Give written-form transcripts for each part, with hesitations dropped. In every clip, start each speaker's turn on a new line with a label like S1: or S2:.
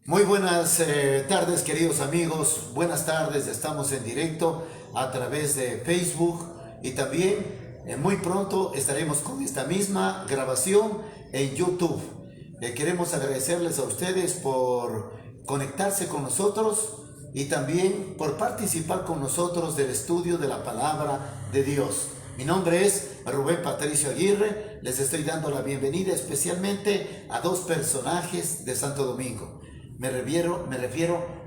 S1: Muy buenas tardes, queridos amigos. Buenas tardes, estamos en directo a través de Facebook y también muy pronto estaremos con esta misma grabación en YouTube. Queremos agradecerles a ustedes por conectarse con nosotros y también por participar con nosotros del estudio de la palabra de Dios. Mi nombre es Rubén Patricio Aguirre. Les estoy dando la bienvenida especialmente a dos personajes de Santo Domingo. Me refiero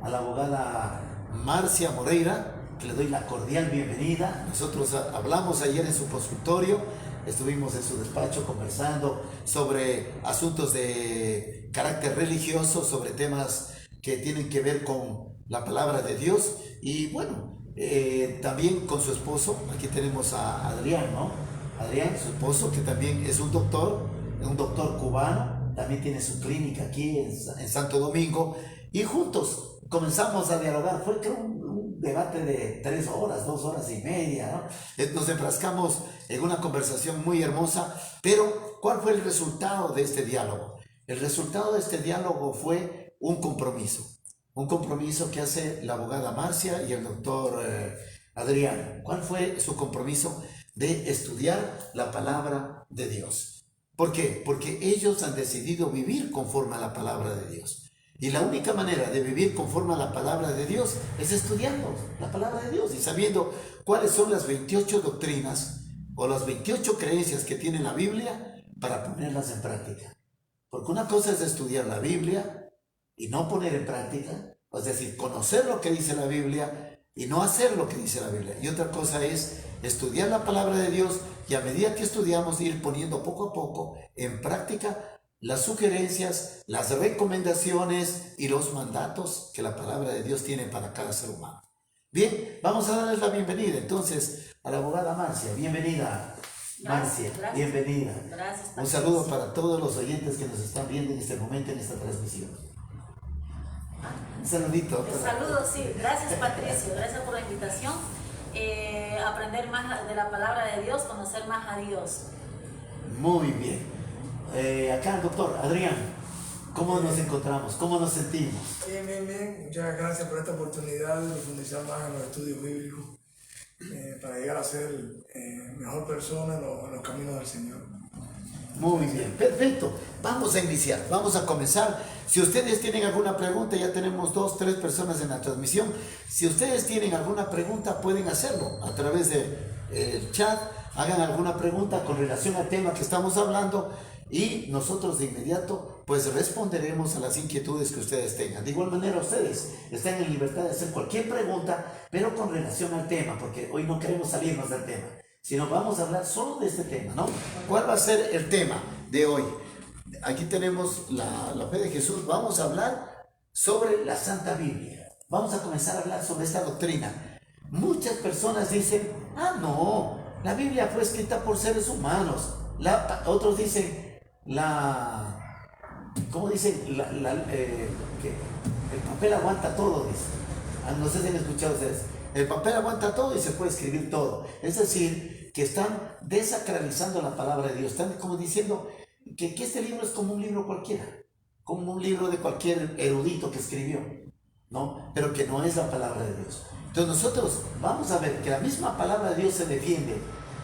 S1: a la abogada Marcia Moreira, que le doy la cordial bienvenida. Nosotros hablamos ayer en su consultorio, estuvimos en su despacho conversando sobre asuntos de carácter religioso, sobre temas que tienen que ver con la palabra de Dios. Y bueno, también con su esposo, aquí tenemos a Adrián, ¿no? Adrián, su esposo, que también es un doctor cubano. También tiene su clínica aquí en Santo Domingo y juntos comenzamos a dialogar. Fue creo un debate de 3 horas, 2 horas y media, ¿no? Nos enfrascamos en una conversación muy hermosa, pero ¿cuál fue el resultado de este diálogo? El resultado de este diálogo fue un compromiso que hace la abogada Marcia y el doctor Adrián. ¿Cuál fue su compromiso? De estudiar la palabra de Dios. ¿Por qué? Porque ellos han decidido vivir conforme a la palabra de Dios. Y la única manera de vivir conforme a la palabra de Dios es estudiando la palabra de Dios y sabiendo cuáles son las 28 doctrinas o las 28 creencias que tiene la Biblia para ponerlas en práctica. Porque una cosa es estudiar la Biblia y no poner en práctica, es decir, conocer lo que dice la Biblia y no hacer lo que dice la Biblia. Y otra cosa es estudiar la palabra de Dios y a medida que estudiamos ir poniendo poco a poco en práctica las sugerencias, las recomendaciones y los mandatos que la palabra de Dios tiene para cada ser humano. Bien, vamos a darles la bienvenida entonces a la abogada Marcia. Bienvenida, Marcia. Gracias. Bienvenida. Gracias. Un saludo para todos los oyentes que nos están viendo en este momento en esta transmisión. Un saludito.
S2: Saludos, sí. Gracias, Patricio. Gracias por la invitación. Aprender más de la palabra de Dios, conocer más a Dios.
S1: Muy bien. Acá, doctor Adrián, ¿cómo nos encontramos? ¿Cómo nos sentimos?
S3: Bien. Muchas gracias por esta oportunidad de profundizar más en los estudios bíblicos para llegar a ser mejor persona en los caminos del Señor.
S1: Muy bien, perfecto. Vamos a iniciar, vamos a comenzar. Si ustedes tienen alguna pregunta, ya tenemos 2, 3 personas en la transmisión. Si ustedes tienen alguna pregunta, pueden hacerlo a través del chat. Hagan alguna pregunta con relación al tema que estamos hablando y nosotros de inmediato pues responderemos a las inquietudes que ustedes tengan. De igual manera, ustedes están en libertad de hacer cualquier pregunta, pero con relación al tema, porque hoy no queremos salirnos del tema, sino vamos a hablar solo de este tema, ¿no? ¿Cuál va a ser el tema de hoy? Aquí tenemos la fe de Jesús. Vamos a hablar sobre la Santa Biblia. Vamos a comenzar a hablar sobre esta doctrina. Muchas personas dicen, no, la Biblia fue escrita por seres humanos. Otros dicen, ¿cómo dicen? Que el papel aguanta todo, dicen. No sé si han escuchado ustedes. El papel aguanta todo y se puede escribir todo. Es decir, que están desacralizando la palabra de Dios. Están como diciendo que este libro es como un libro cualquiera, como un libro de cualquier erudito que escribió, ¿no? Pero que no es la palabra de Dios. Entonces nosotros vamos a ver que la misma palabra de Dios se defiende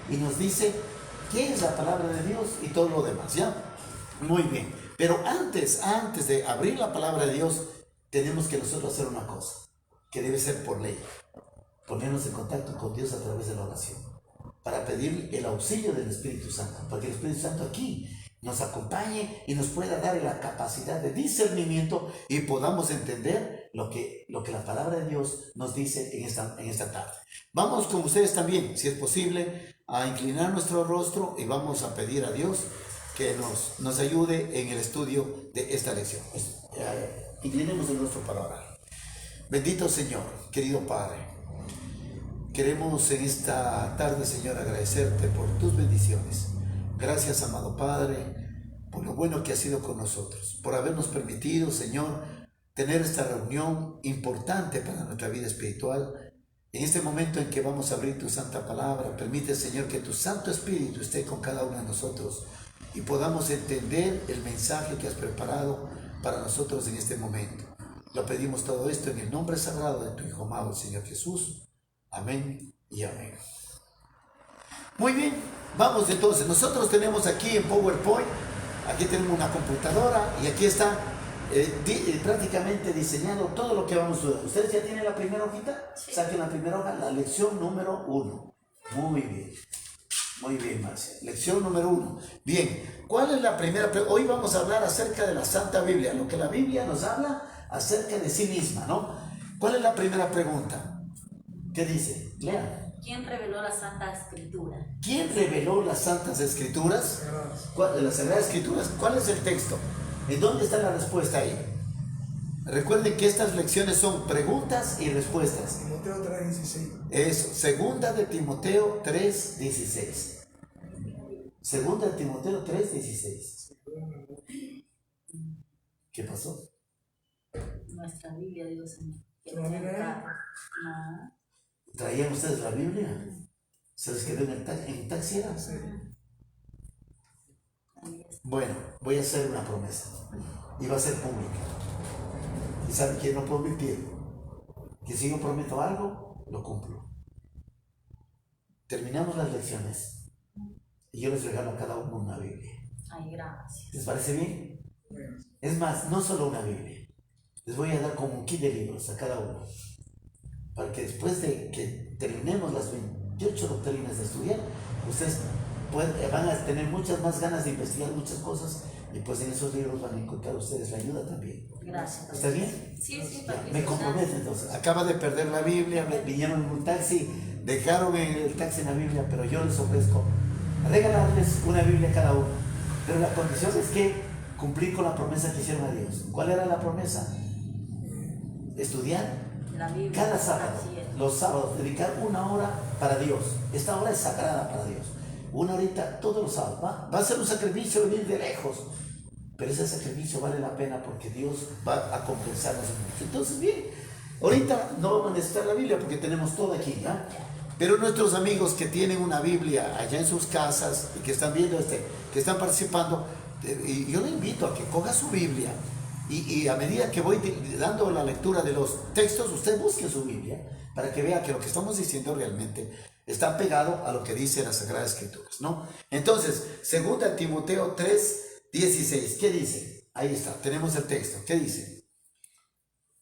S1: y nos dice qué es la palabra de Dios y todo lo demás, ¿ya? Muy bien. Pero antes de abrir la palabra de Dios, tenemos que nosotros hacer una cosa, que debe ser por ley. Ponernos en contacto con Dios a través de la oración, para pedir el auxilio del Espíritu Santo, para que el Espíritu Santo aquí nos acompañe y nos pueda dar la capacidad de discernimiento y podamos entender lo que la palabra de Dios nos dice en esta tarde. Vamos con ustedes también, si es posible, a inclinar nuestro rostro y vamos a pedir a Dios que nos ayude en el estudio de esta lección. Inclinemos el rostro para orar. Bendito Señor, querido Padre, queremos en esta tarde, Señor, agradecerte por tus bendiciones. Gracias, amado Padre, por lo bueno que has sido con nosotros, por habernos permitido, Señor, tener esta reunión importante para nuestra vida espiritual. En este momento en que vamos a abrir tu santa palabra, permite, Señor, que tu Santo Espíritu esté con cada uno de nosotros y podamos entender el mensaje que has preparado para nosotros en este momento. Lo pedimos todo esto en el nombre sagrado de tu Hijo amado, el Señor Jesús. Amén y amén. Muy bien, vamos entonces. Nosotros tenemos aquí en PowerPoint, aquí tenemos una computadora y aquí está prácticamente diseñado todo lo que vamos a estudiar. ¿Ustedes ya tienen la primera hojita?
S2: Sí.
S1: Saquen la primera hoja, la lección número 1. Muy bien. Muy bien, Marcia. Lección número 1. Bien, ¿cuál es la primera? Hoy vamos a hablar acerca de la Santa Biblia, lo que la Biblia nos habla acerca de sí misma, ¿no? ¿Cuál es la primera pregunta? ¿Qué dice? Lea.
S2: ¿Quién reveló la Santa Escritura?
S1: ¿Quién reveló las Santas Escrituras? De las Sagradas Escrituras. ¿Cuál es el texto? ¿En dónde está la respuesta ahí? Recuerden que estas lecciones son preguntas y respuestas.
S3: Timoteo 3:16.
S1: Eso, segunda de Timoteo 3:16. Segunda de Timoteo 3:16. ¿Qué pasó?
S2: Nuestra Biblia, Dios mío.
S3: ¿No viene ahí?
S2: No.
S1: ¿Traían ustedes la Biblia? ¿Se les quedó en el taxi? ¿Era?
S3: Sí.
S1: Bueno, voy a hacer una promesa y va a ser pública. ¿Y saben quién no puedo mentir? Que si yo prometo algo, lo cumplo. Terminamos las lecciones y yo les regalo a cada uno una Biblia.
S2: Ay, gracias.
S1: ¿Les parece bien?
S3: Bueno,
S1: Es más, no solo una Biblia. Les voy a dar como un kit de libros a cada uno. Para que después de que terminemos las 28 doctrinas de estudiar, ustedes van a tener muchas más ganas de investigar muchas cosas y pues en esos libros van a encontrar ustedes la ayuda también.
S2: Gracias.
S1: ¿Está bien?
S2: Sí, sí,
S1: Ya,
S2: Patricio.
S1: me comprometo entonces. Acaba de perder la Biblia, vinieron en un taxi, dejaron en el taxi la Biblia, pero yo les ofrezco regalarles una Biblia a cada uno. Pero la condición es que cumplir con la promesa que hicieron a Dios. ¿Cuál era la promesa? Estudiar
S2: La Biblia.
S1: cada sábado,
S2: Así es.
S1: los sábados, dedicar una hora para Dios. Esta hora es sagrada para Dios. Una horita todos los sábados. Va a ser un sacrificio venir de lejos, pero ese sacrificio vale la pena porque Dios va a compensarnos mucho. Entonces, bien, ahorita no vamos a necesitar la Biblia porque tenemos todo aquí, ¿ya? Pero nuestros amigos que tienen una Biblia allá en sus casas y que están viendo que están participando, y yo le invito a que coja su Biblia y a medida que voy dando la lectura de los textos, usted busque su Biblia para que vea que lo que estamos diciendo realmente está pegado a lo que dice las Sagradas Escrituras, ¿no? Entonces, segunda Timoteo 3:16, ¿qué dice? Ahí está, tenemos el texto. ¿Qué dice?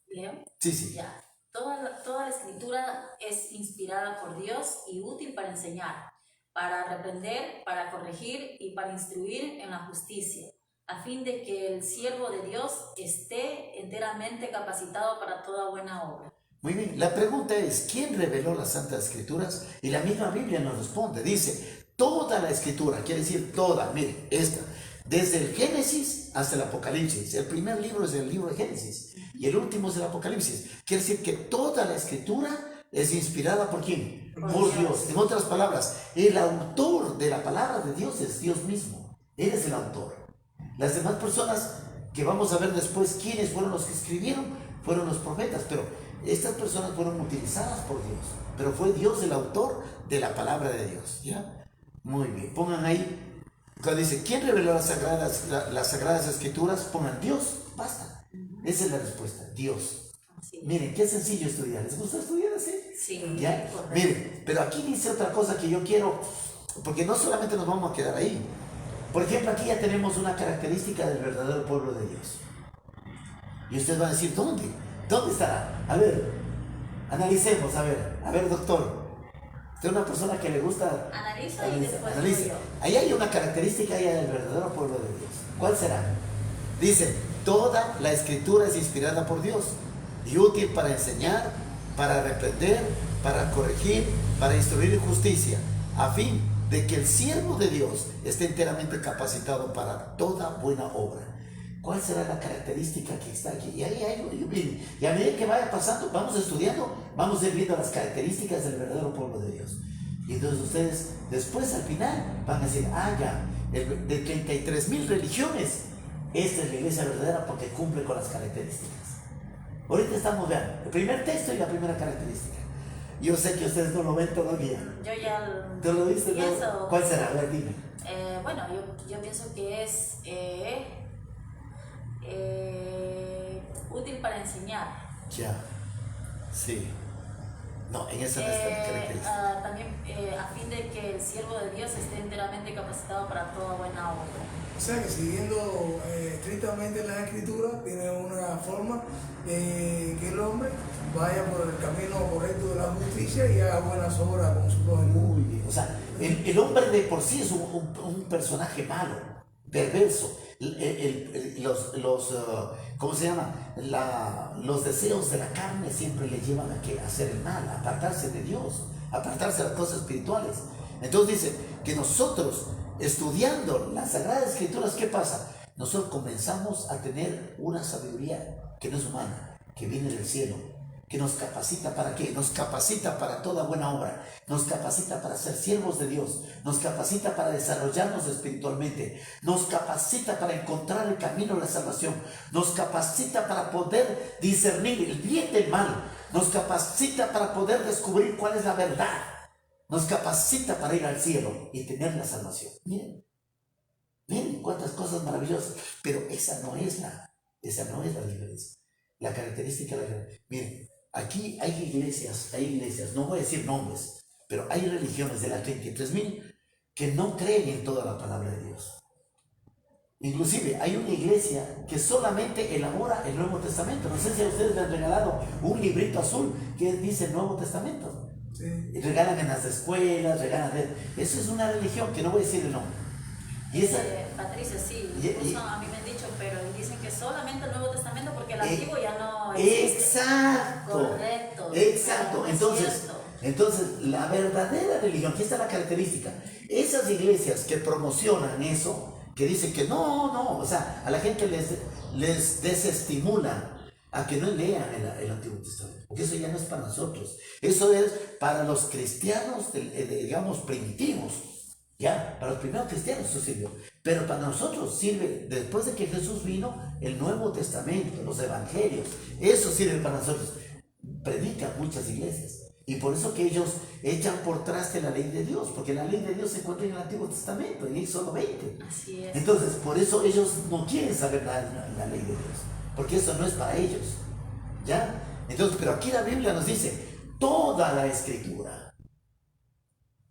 S2: ¿Leo?
S1: Sí, sí.
S2: Ya. Toda la escritura es inspirada por Dios y útil para enseñar, para reprender, para corregir y para instruir en la justicia, a fin de que el siervo de Dios esté enteramente capacitado para toda buena obra.
S1: Muy bien, la pregunta es, ¿quién reveló las Santas Escrituras? Y la misma Biblia nos responde, dice, toda la Escritura, quiere decir toda, mire, esta, desde el Génesis hasta el Apocalipsis. El primer libro es el libro de Génesis y el último es el Apocalipsis. Quiere decir que toda la Escritura es inspirada ¿por quién? Por Dios. En otras palabras, el autor de la palabra de Dios es Dios mismo. Él es el autor. Las demás personas que vamos a ver después quiénes fueron los que escribieron, fueron los profetas, pero estas personas fueron utilizadas por Dios, pero fue Dios el autor de la palabra de Dios, ¿ya? Muy bien, pongan ahí, cuando dice, ¿quién reveló las sagradas Escrituras? Pongan Dios, basta. Esa es la respuesta, Dios.
S2: Así.
S1: Miren, qué sencillo estudiar. ¿Les gusta estudiar así?
S2: Sí,
S1: ¿Ya?
S2: correcto.
S1: Miren, pero aquí dice otra cosa que yo quiero, porque no solamente nos vamos a quedar ahí. Por ejemplo, aquí ya tenemos una característica del verdadero pueblo de Dios. Y ustedes van a decir, ¿dónde? ¿Dónde estará? A ver, analicemos, a ver, doctor. Usted es una persona que le gusta...
S2: Analiza y después
S1: analice.
S2: digo yo.
S1: Ahí hay una característica ya del verdadero pueblo de Dios. ¿Cuál será? Dice, toda la Escritura es inspirada por Dios y útil para enseñar, para reprender, para corregir, para instruir en justicia, a fin de que el siervo de Dios esté enteramente capacitado para toda buena obra. ¿Cuál será la característica que está aquí? Y ahí hay, y a medida que vaya pasando, vamos estudiando, vamos a ir viendo las características del verdadero pueblo de Dios. Y entonces ustedes, después al final, van a decir, ya, de 33,000 religiones, esta es la iglesia verdadera porque cumple con las características. Ahorita estamos, vean, el primer texto y la primera característica. Yo sé que ustedes no lo ven todavía.
S2: Yo ya
S1: ¿Tú lo viste?
S2: pienso.
S1: ¿Cuál será? A ver, dime.
S2: Bueno, yo pienso que es útil para enseñar.
S1: Ya, sí. No, en esa no está característica.
S2: También a fin de que el siervo de Dios esté enteramente capacitado para toda buena obra.
S3: O sea que siguiendo estrictamente las escrituras, tiene una forma que el hombre vaya por el camino correcto de la justicia y haga buenas obras con su prójimo.
S1: Muy bien. O sea, el hombre de por sí es un personaje malo, perverso. ¿Cómo se llama? Los deseos de la carne siempre le llevan a hacer el mal, a apartarse de Dios, a apartarse de las cosas espirituales. Entonces dice que nosotros, estudiando las Sagradas Escrituras, ¿qué pasa? Nosotros comenzamos a tener una sabiduría que no es humana, que viene del cielo, que nos capacita ¿para qué? Nos capacita para toda buena obra, nos capacita para ser siervos de Dios, nos capacita para desarrollarnos espiritualmente, nos capacita para encontrar el camino de la salvación, nos capacita para poder discernir el bien del mal, nos capacita para poder descubrir cuál es la verdad, nos capacita para ir al cielo y tener la salvación. Miren cuántas cosas maravillosas, pero esa no es la diferencia. La característica de la... Miren, aquí hay iglesias, no voy a decir nombres, pero hay religiones de las 33,000 que no creen en toda la palabra de Dios. Inclusive hay una iglesia que solamente elabora el Nuevo Testamento. No sé si a ustedes les han regalado un librito azul que dice el Nuevo Testamento.
S3: Sí.
S1: Y regalan en las escuelas, eso es una religión que no voy a decir el nombre. Y esa...
S2: Patricia, sí, incluso a mí me han dicho, pero dicen que solamente el Nuevo Testamento porque el Antiguo ya no existe.
S1: Exacto.
S2: Correcto.
S1: Exacto. Entonces, la verdadera religión, aquí está la característica. Esas iglesias que promocionan eso, que dicen que no, o sea, a la gente les desestimula a que no lean el Antiguo Testamento, porque eso ya no es para nosotros, eso es para los cristianos, digamos, primitivos. Ya, para los primeros cristianos eso sirvió, pero para nosotros sirve, después de que Jesús vino, el Nuevo Testamento, los Evangelios, eso sirve para nosotros. Predican muchas iglesias, y por eso que ellos echan por traste la ley de Dios, porque la ley de Dios se encuentra en el Antiguo Testamento, en Éxodo 20.
S2: Así es.
S1: Entonces, por eso ellos no quieren saber la ley de Dios, porque eso no es para ellos, ¿ya? Entonces, pero aquí la Biblia nos dice, toda la Escritura,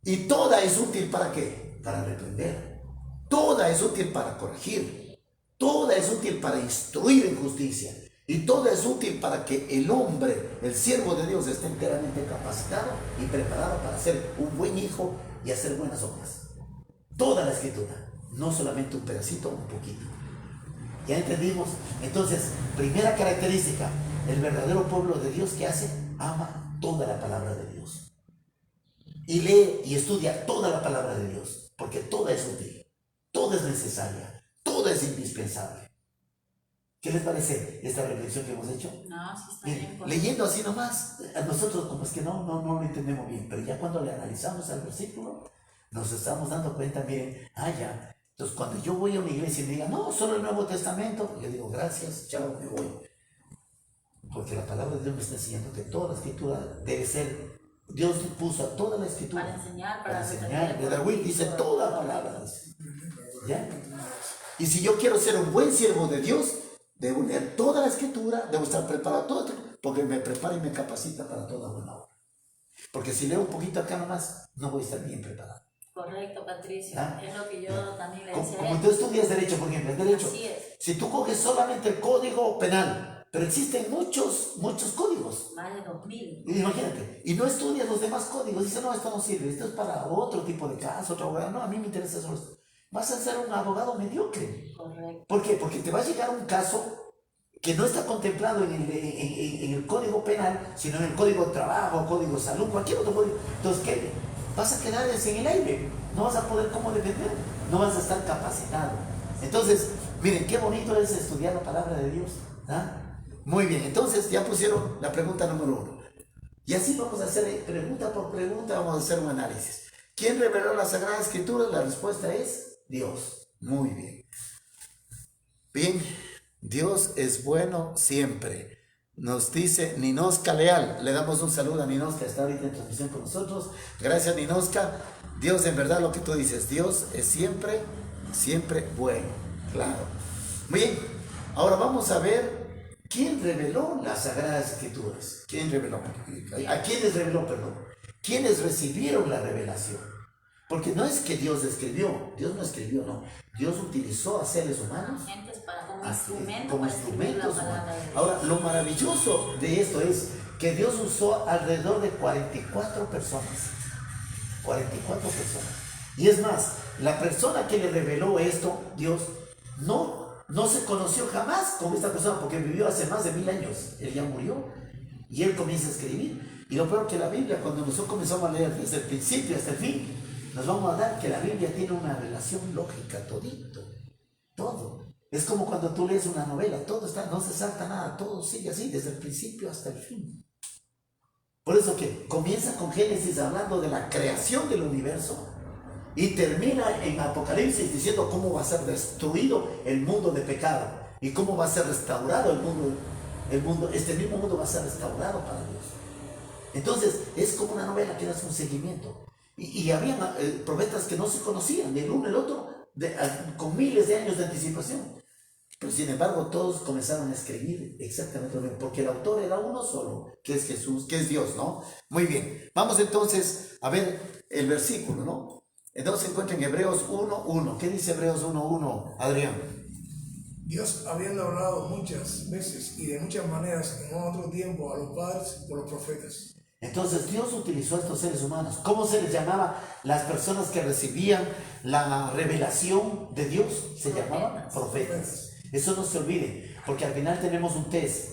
S1: y toda es útil ¿para qué? Para reprender. Toda es útil para corregir. Toda es útil para instruir en justicia. Y toda es útil para que el hombre, el siervo de Dios, esté enteramente capacitado y preparado para ser un buen hijo y hacer buenas obras. Toda la Escritura, no solamente un pedacito, un poquito. ¿Ya entendimos? Entonces, primera característica, el verdadero pueblo de Dios, ¿qué hace? Ama toda la palabra de Dios. Y lee y estudia toda la palabra de Dios, porque toda es útil, toda es necesaria, toda es indispensable. ¿Qué les parece esta reflexión que hemos hecho?
S2: No, sí está bien.
S1: Leyendo así nomás, a nosotros como es que no lo entendemos bien, pero ya cuando le analizamos al versículo, nos estamos dando cuenta, miren, ya. Entonces cuando yo voy a una iglesia y me digan, no, solo el Nuevo Testamento, yo digo, gracias, chao, me voy. Porque la palabra de Dios me está enseñando que toda la Escritura debe ser... Dios puso a toda la Escritura
S2: para enseñar,
S1: para enseñar. David dice toda palabra. ¿Ya? Y si yo quiero ser un buen siervo de Dios, debo leer toda la Escritura, debo estar preparado todo, porque me prepara y me capacita para toda buena obra. Porque si leo un poquito acá nomás, no voy a estar bien preparado.
S2: Correcto, Patricia. Es lo que yo también le decía.
S1: Como tú estudias Derecho, por ejemplo, el Derecho.
S2: Así es.
S1: Si tú coges solamente el Código Penal, pero existen muchos códigos.
S2: Más de 2000.
S1: Imagínate. Y no estudias los demás códigos. Dice, no, esto no sirve. Esto es para otro tipo de caso, otro abogado. No, a mí me interesa solo esto. Vas a ser un abogado mediocre.
S2: Correcto.
S1: ¿Por qué? Porque te va a llegar un caso que no está contemplado en el Código Penal, sino en el Código de Trabajo, Código de Salud, cualquier otro código. Entonces, ¿qué? Vas a quedar en el aire. No vas a poder cómo defender. No vas a estar capacitado. Entonces, miren, qué bonito es estudiar la palabra de Dios. ¿Ah? Muy bien, entonces ya pusieron la pregunta número 1. Y así vamos a hacer pregunta por pregunta, vamos a hacer un análisis. ¿Quién reveló la Sagrada Escritura? La respuesta es Dios. Muy bien. Bien, Dios es bueno siempre. Nos dice Ninoska Leal. Le damos un saludo a Ninoska, está ahorita en transmisión con nosotros. Gracias, Ninoska. Dios, en verdad, lo que tú dices, Dios es siempre bueno. Claro. Muy bien, ahora vamos a ver ¿Quién reveló las Sagradas Escrituras? ¿Quién reveló? ¿A quiénes reveló, perdón? ¿Quiénes recibieron la revelación? Porque no es que Dios escribió, Dios no escribió, no. Dios utilizó a seres humanos
S2: como instrumentos
S1: humanos. Ahora, lo maravilloso de esto es que Dios usó alrededor de 44 personas. 44 personas. Y es más, la persona que le reveló esto, Dios, no se conoció jamás con esta persona porque vivió hace más de 1000 años. Él ya murió y él comienza a escribir. Y lo peor que la Biblia, cuando nosotros comenzamos a leer desde el principio hasta el fin, nos vamos a dar que la Biblia tiene una relación lógica, todito, todo. Es como cuando tú lees una novela, todo está, no se salta nada, todo sigue así, desde el principio hasta el fin. Por eso que comienza con Génesis hablando de la creación del universo y termina en Apocalipsis diciendo cómo va a ser destruido el mundo de pecado y cómo va a ser restaurado el mundo, este mismo mundo va a ser restaurado para Dios. Entonces es como una novela que da un seguimiento. Y había profetas que no se conocían, el uno el otro, con miles de años de anticipación. Pero sin embargo, todos comenzaron a escribir exactamente lo mismo, porque el autor era uno solo, que es Jesús, que es Dios, ¿no? Muy bien, vamos entonces a ver el versículo, ¿no? Entonces se encuentra en Hebreos 1:1. ¿Qué dice Hebreos 1:1, Adrián?
S3: Dios, habiendo hablado muchas veces y de muchas maneras en otro tiempo a los padres por los profetas.
S1: Entonces Dios utilizó a estos seres humanos. ¿Cómo se les llamaba? Las personas que recibían la revelación de Dios se llamaban profetas. Eso no se olvide, porque al final tenemos un test.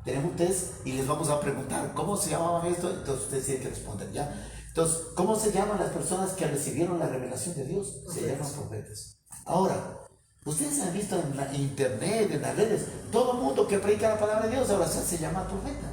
S1: Tenemos un test y les vamos a preguntar ¿cómo se llamaban esto? Entonces ustedes tienen que responder, ¿ya? Entonces, ¿cómo se llaman las personas que recibieron la revelación de Dios? Se llaman profetas. Ahora, ustedes han visto en la internet, en las redes, todo el mundo que predica la palabra de Dios ahora se llama profeta.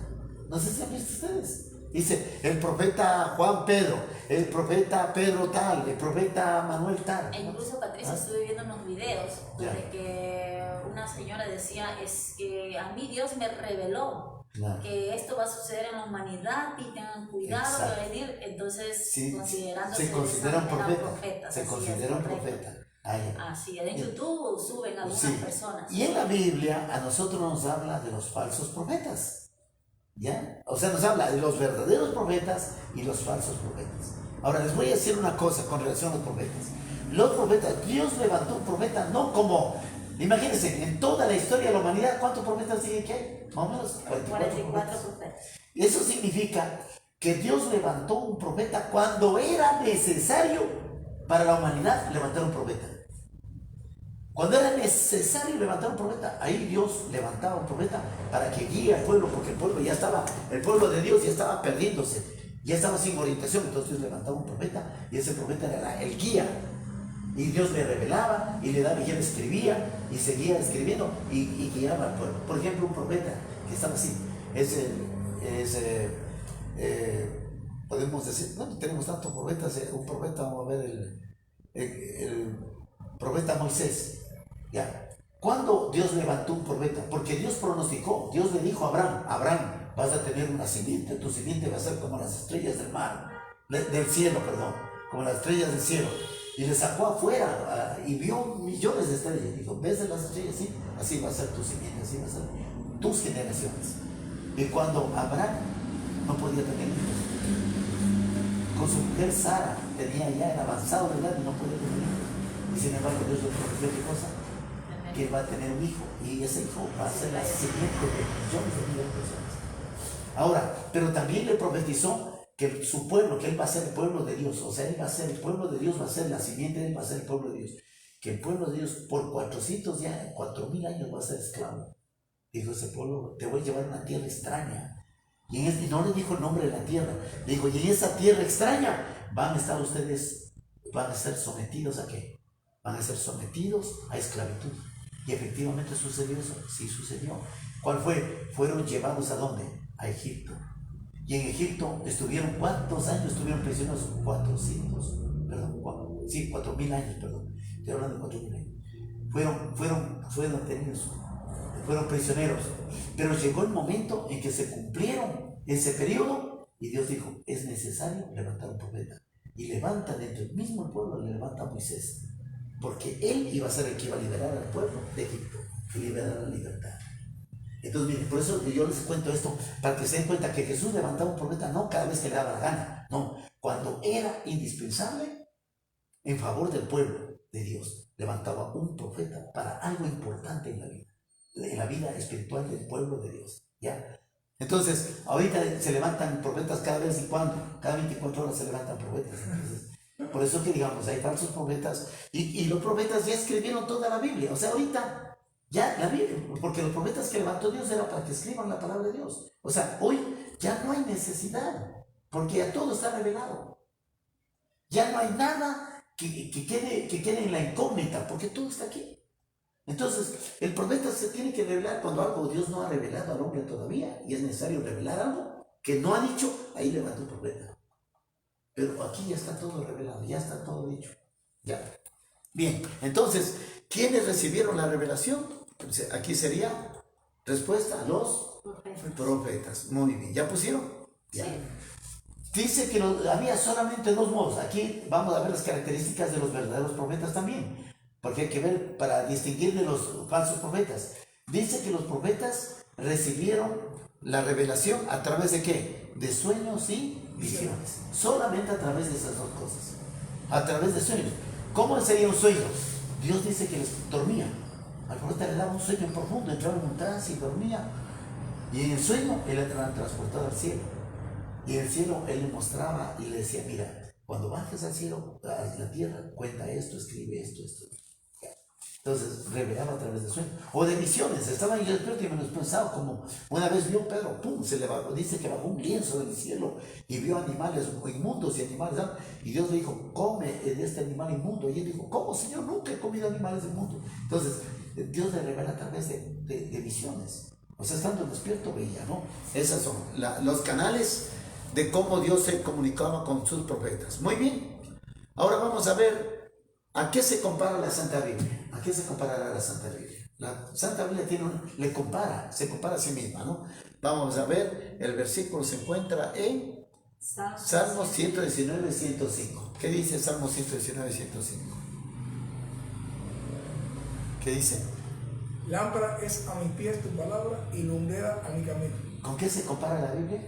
S1: No sé si han visto ustedes. Dice el profeta Juan Pedro, el profeta Pedro tal, el profeta Manuel tal.
S2: E incluso, Patricia, estuve viendo unos videos donde que una señora decía, es que a mí Dios me reveló que esto va a suceder en la humanidad y tengan cuidado de venir. Entonces,
S1: se consideran profetas. Se consideran profetas.
S2: Así es, en YouTube suben algunas personas.
S1: Y en la Biblia a nosotros nos habla de los falsos profetas. ¿Ya? O sea, nos habla de los verdaderos profetas y los falsos profetas. Ahora les voy a decir una cosa con relación a los profetas. Los profetas, Dios levantó un profeta no como, imagínense, en toda la historia de la humanidad, ¿cuántos profetas dicen que hay? Más o menos 44 profetas. Eso significa que Dios levantó un profeta cuando era necesario para la humanidad levantar un profeta. Cuando era necesario levantar un profeta, ahí Dios levantaba un profeta para que guíe al pueblo, porque el pueblo de Dios ya estaba perdiéndose, ya estaba sin orientación. Entonces Dios levantaba un profeta y ese profeta era el guía. Y Dios le revelaba y le daba y él escribía y seguía escribiendo y guiaba al pueblo. Por ejemplo, un profeta que estaba así, podemos decir, no tenemos tantos profetas, un profeta, vamos a ver el profeta Moisés. ¿Ya? ¿Cuándo Dios levantó un profeta? Porque Dios pronosticó, Dios le dijo a Abraham, vas a tener una simiente, tu simiente va a ser como las estrellas del mar, del cielo, perdón, como las estrellas del cielo. Y le sacó afuera y vio millones de estrellas. Dijo, ¿ves de las estrellas? Sí, así va a ser tu simiente, así va a ser tus generaciones. Y cuando Abraham no podía tener hijos, con su mujer Sara, tenía ya el avanzado de edad y no podía tener hijos. Y sin embargo Dios le prometió ¿qué cosa? Que va a tener un hijo y ese hijo va a ser la simiente de millones de personas. Ahora, pero también le profetizó que su pueblo, que él va a ser el pueblo de Dios, o sea, él va a ser el pueblo de Dios, va a ser la simiente, él va a ser el pueblo de Dios, que el pueblo de Dios por 4.000 años va a ser esclavo. Dijo ese pueblo, te voy a llevar a una tierra extraña. Y no le dijo el nombre de la tierra, le dijo, y en esa tierra extraña van a estar ustedes, van a ser sometidos a ¿qué? Van a ser sometidos a esclavitud. Y efectivamente sucedió eso, sí sucedió. ¿Cuál fue? Fueron llevados ¿a dónde? A Egipto. Y en Egipto estuvieron, ¿cuántos años estuvieron prisioneros? 4.000 años, perdón. Estoy hablando de 4.000 años. Fueron detenidos, fueron prisioneros. Pero llegó el momento en que se cumplieron ese periodo y Dios dijo, es necesario levantar un profeta. Y levanta dentro del mismo pueblo, le levanta a Moisés. Porque él iba a ser el que iba a liberar al pueblo de Egipto, y liberar la libertad. Entonces, miren, por eso yo les cuento esto, para que se den cuenta que Jesús levantaba un profeta no cada vez que le daba la gana, no, cuando era indispensable en favor del pueblo de Dios, levantaba un profeta para algo importante en la vida espiritual del pueblo de Dios, ¿ya? Entonces, ahorita se levantan profetas cada vez y cuando, cada 24 horas se levantan profetas. Entonces, por eso que digamos, hay falsos profetas y los profetas ya escribieron toda la Biblia. O sea, ahorita ya la Biblia, porque los profetas que levantó Dios era para que escriban la palabra de Dios. O sea, hoy ya no hay necesidad, porque ya todo está revelado. Ya no hay nada que quede en la incógnita, porque todo está aquí. Entonces, el profeta se tiene que revelar cuando algo Dios no ha revelado al hombre todavía y es necesario revelar algo que no ha dicho, ahí levanta un profeta. Pero aquí ya está todo revelado, ya está todo dicho. Ya. Bien, entonces, ¿quiénes recibieron la revelación? Aquí sería respuesta a los profetas. Muy bien, ¿ya pusieron? Ya.
S2: Sí.
S1: Dice que había solamente dos modos. Aquí vamos a ver las características de los verdaderos profetas también. Porque hay que ver para distinguir de los falsos profetas. Dice que los profetas recibieron la revelación a través de ¿qué? De sueños y visiones. Solamente a través de esas dos cosas. A través de sueños. ¿Cómo sería un sueño? Dios dice que les dormía. Al profeta le daba un sueño profundo, entraba en un trance y dormía. Y en el sueño él era transportado al cielo. Y en el cielo él le mostraba y le decía, mira, cuando bajes al cielo, a la tierra, cuenta esto, escribe esto. Entonces revelaba a través de sueños o de visiones. Estaba en el espíritu y me lo pensaba, como una vez vio Pedro, pum, se le bajó, dice que bajó un lienzo del cielo y vio animales inmundos y animales, y Dios le dijo, come de este animal inmundo, y él dijo, ¿cómo, Señor? Nunca he comido animales inmundos. Entonces Dios le revela a través de visiones. O sea, estando despierto veía, ¿no? Esos son los canales de cómo Dios se comunicaba con sus profetas. Muy bien, ahora vamos a ver ¿a qué se compara la Santa Biblia? ¿A qué se comparará la Santa Biblia? La Santa Biblia se compara a sí misma, ¿no? Vamos a ver, el versículo se encuentra en Salmos 119, 105. ¿Qué dice Salmos 119, 105? ¿Qué dice?
S3: Lámpara es a mis pies tu palabra y lumbrera a mi camino.
S1: ¿Con qué se compara la Biblia?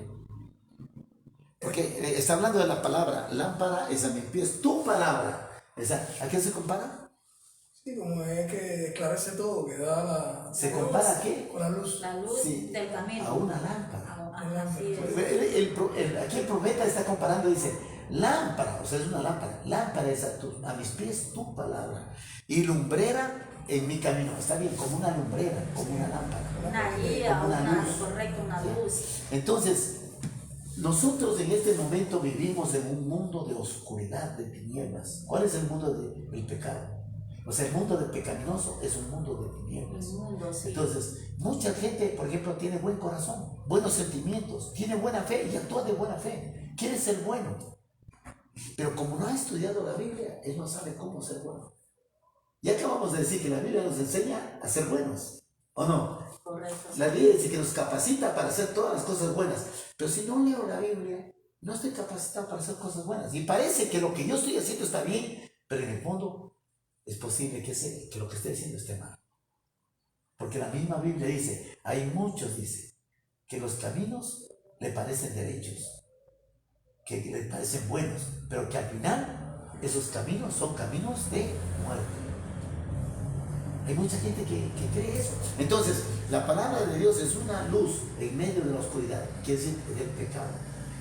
S1: Porque está hablando de la palabra. Lámpara es a mis pies tu palabra. ¿A qué se compara?
S3: Sí, como es que esclarece todo, que da la...
S1: ¿Se compara a qué?
S3: Con la luz.
S2: La luz
S1: Sí,
S2: del camino.
S1: a una lámpara.
S2: Así es.
S1: Aquí el profeta está comparando, dice, lámpara, o sea, es una lámpara. Lámpara es a mis pies tu palabra. Y lumbrera en mi camino. Está bien, como una lumbrera, como una lámpara.
S2: Una guía,
S1: como una luz.
S2: correcto, una luz.
S1: Entonces, nosotros en este momento vivimos en un mundo de oscuridad, de tinieblas. ¿Cuál es el mundo del pecado? O sea, el mundo del pecaminoso es un mundo de tinieblas.
S2: Sí.
S1: Entonces, mucha gente, por ejemplo, tiene buen corazón, buenos sentimientos, tiene buena fe y actúa de buena fe. Quiere ser bueno. Pero como no ha estudiado la Biblia, él no sabe cómo ser bueno. Y acabamos de decir que la Biblia nos enseña a ser buenos, ¿o no?
S2: Correcto.
S1: La Biblia dice que nos capacita para hacer todas las cosas buenas. Pero si no leo la Biblia, no estoy capacitado para hacer cosas buenas. Y parece que lo que yo estoy haciendo está bien, pero en el fondo es posible que lo que esté haciendo esté mal. Porque la misma Biblia dice, hay muchos, dice, que los caminos le parecen derechos, que le parecen buenos, pero que al final esos caminos son caminos de muerte. Hay mucha gente que cree eso. Entonces, la palabra de Dios es una luz en medio de la oscuridad, quiere decir del pecado.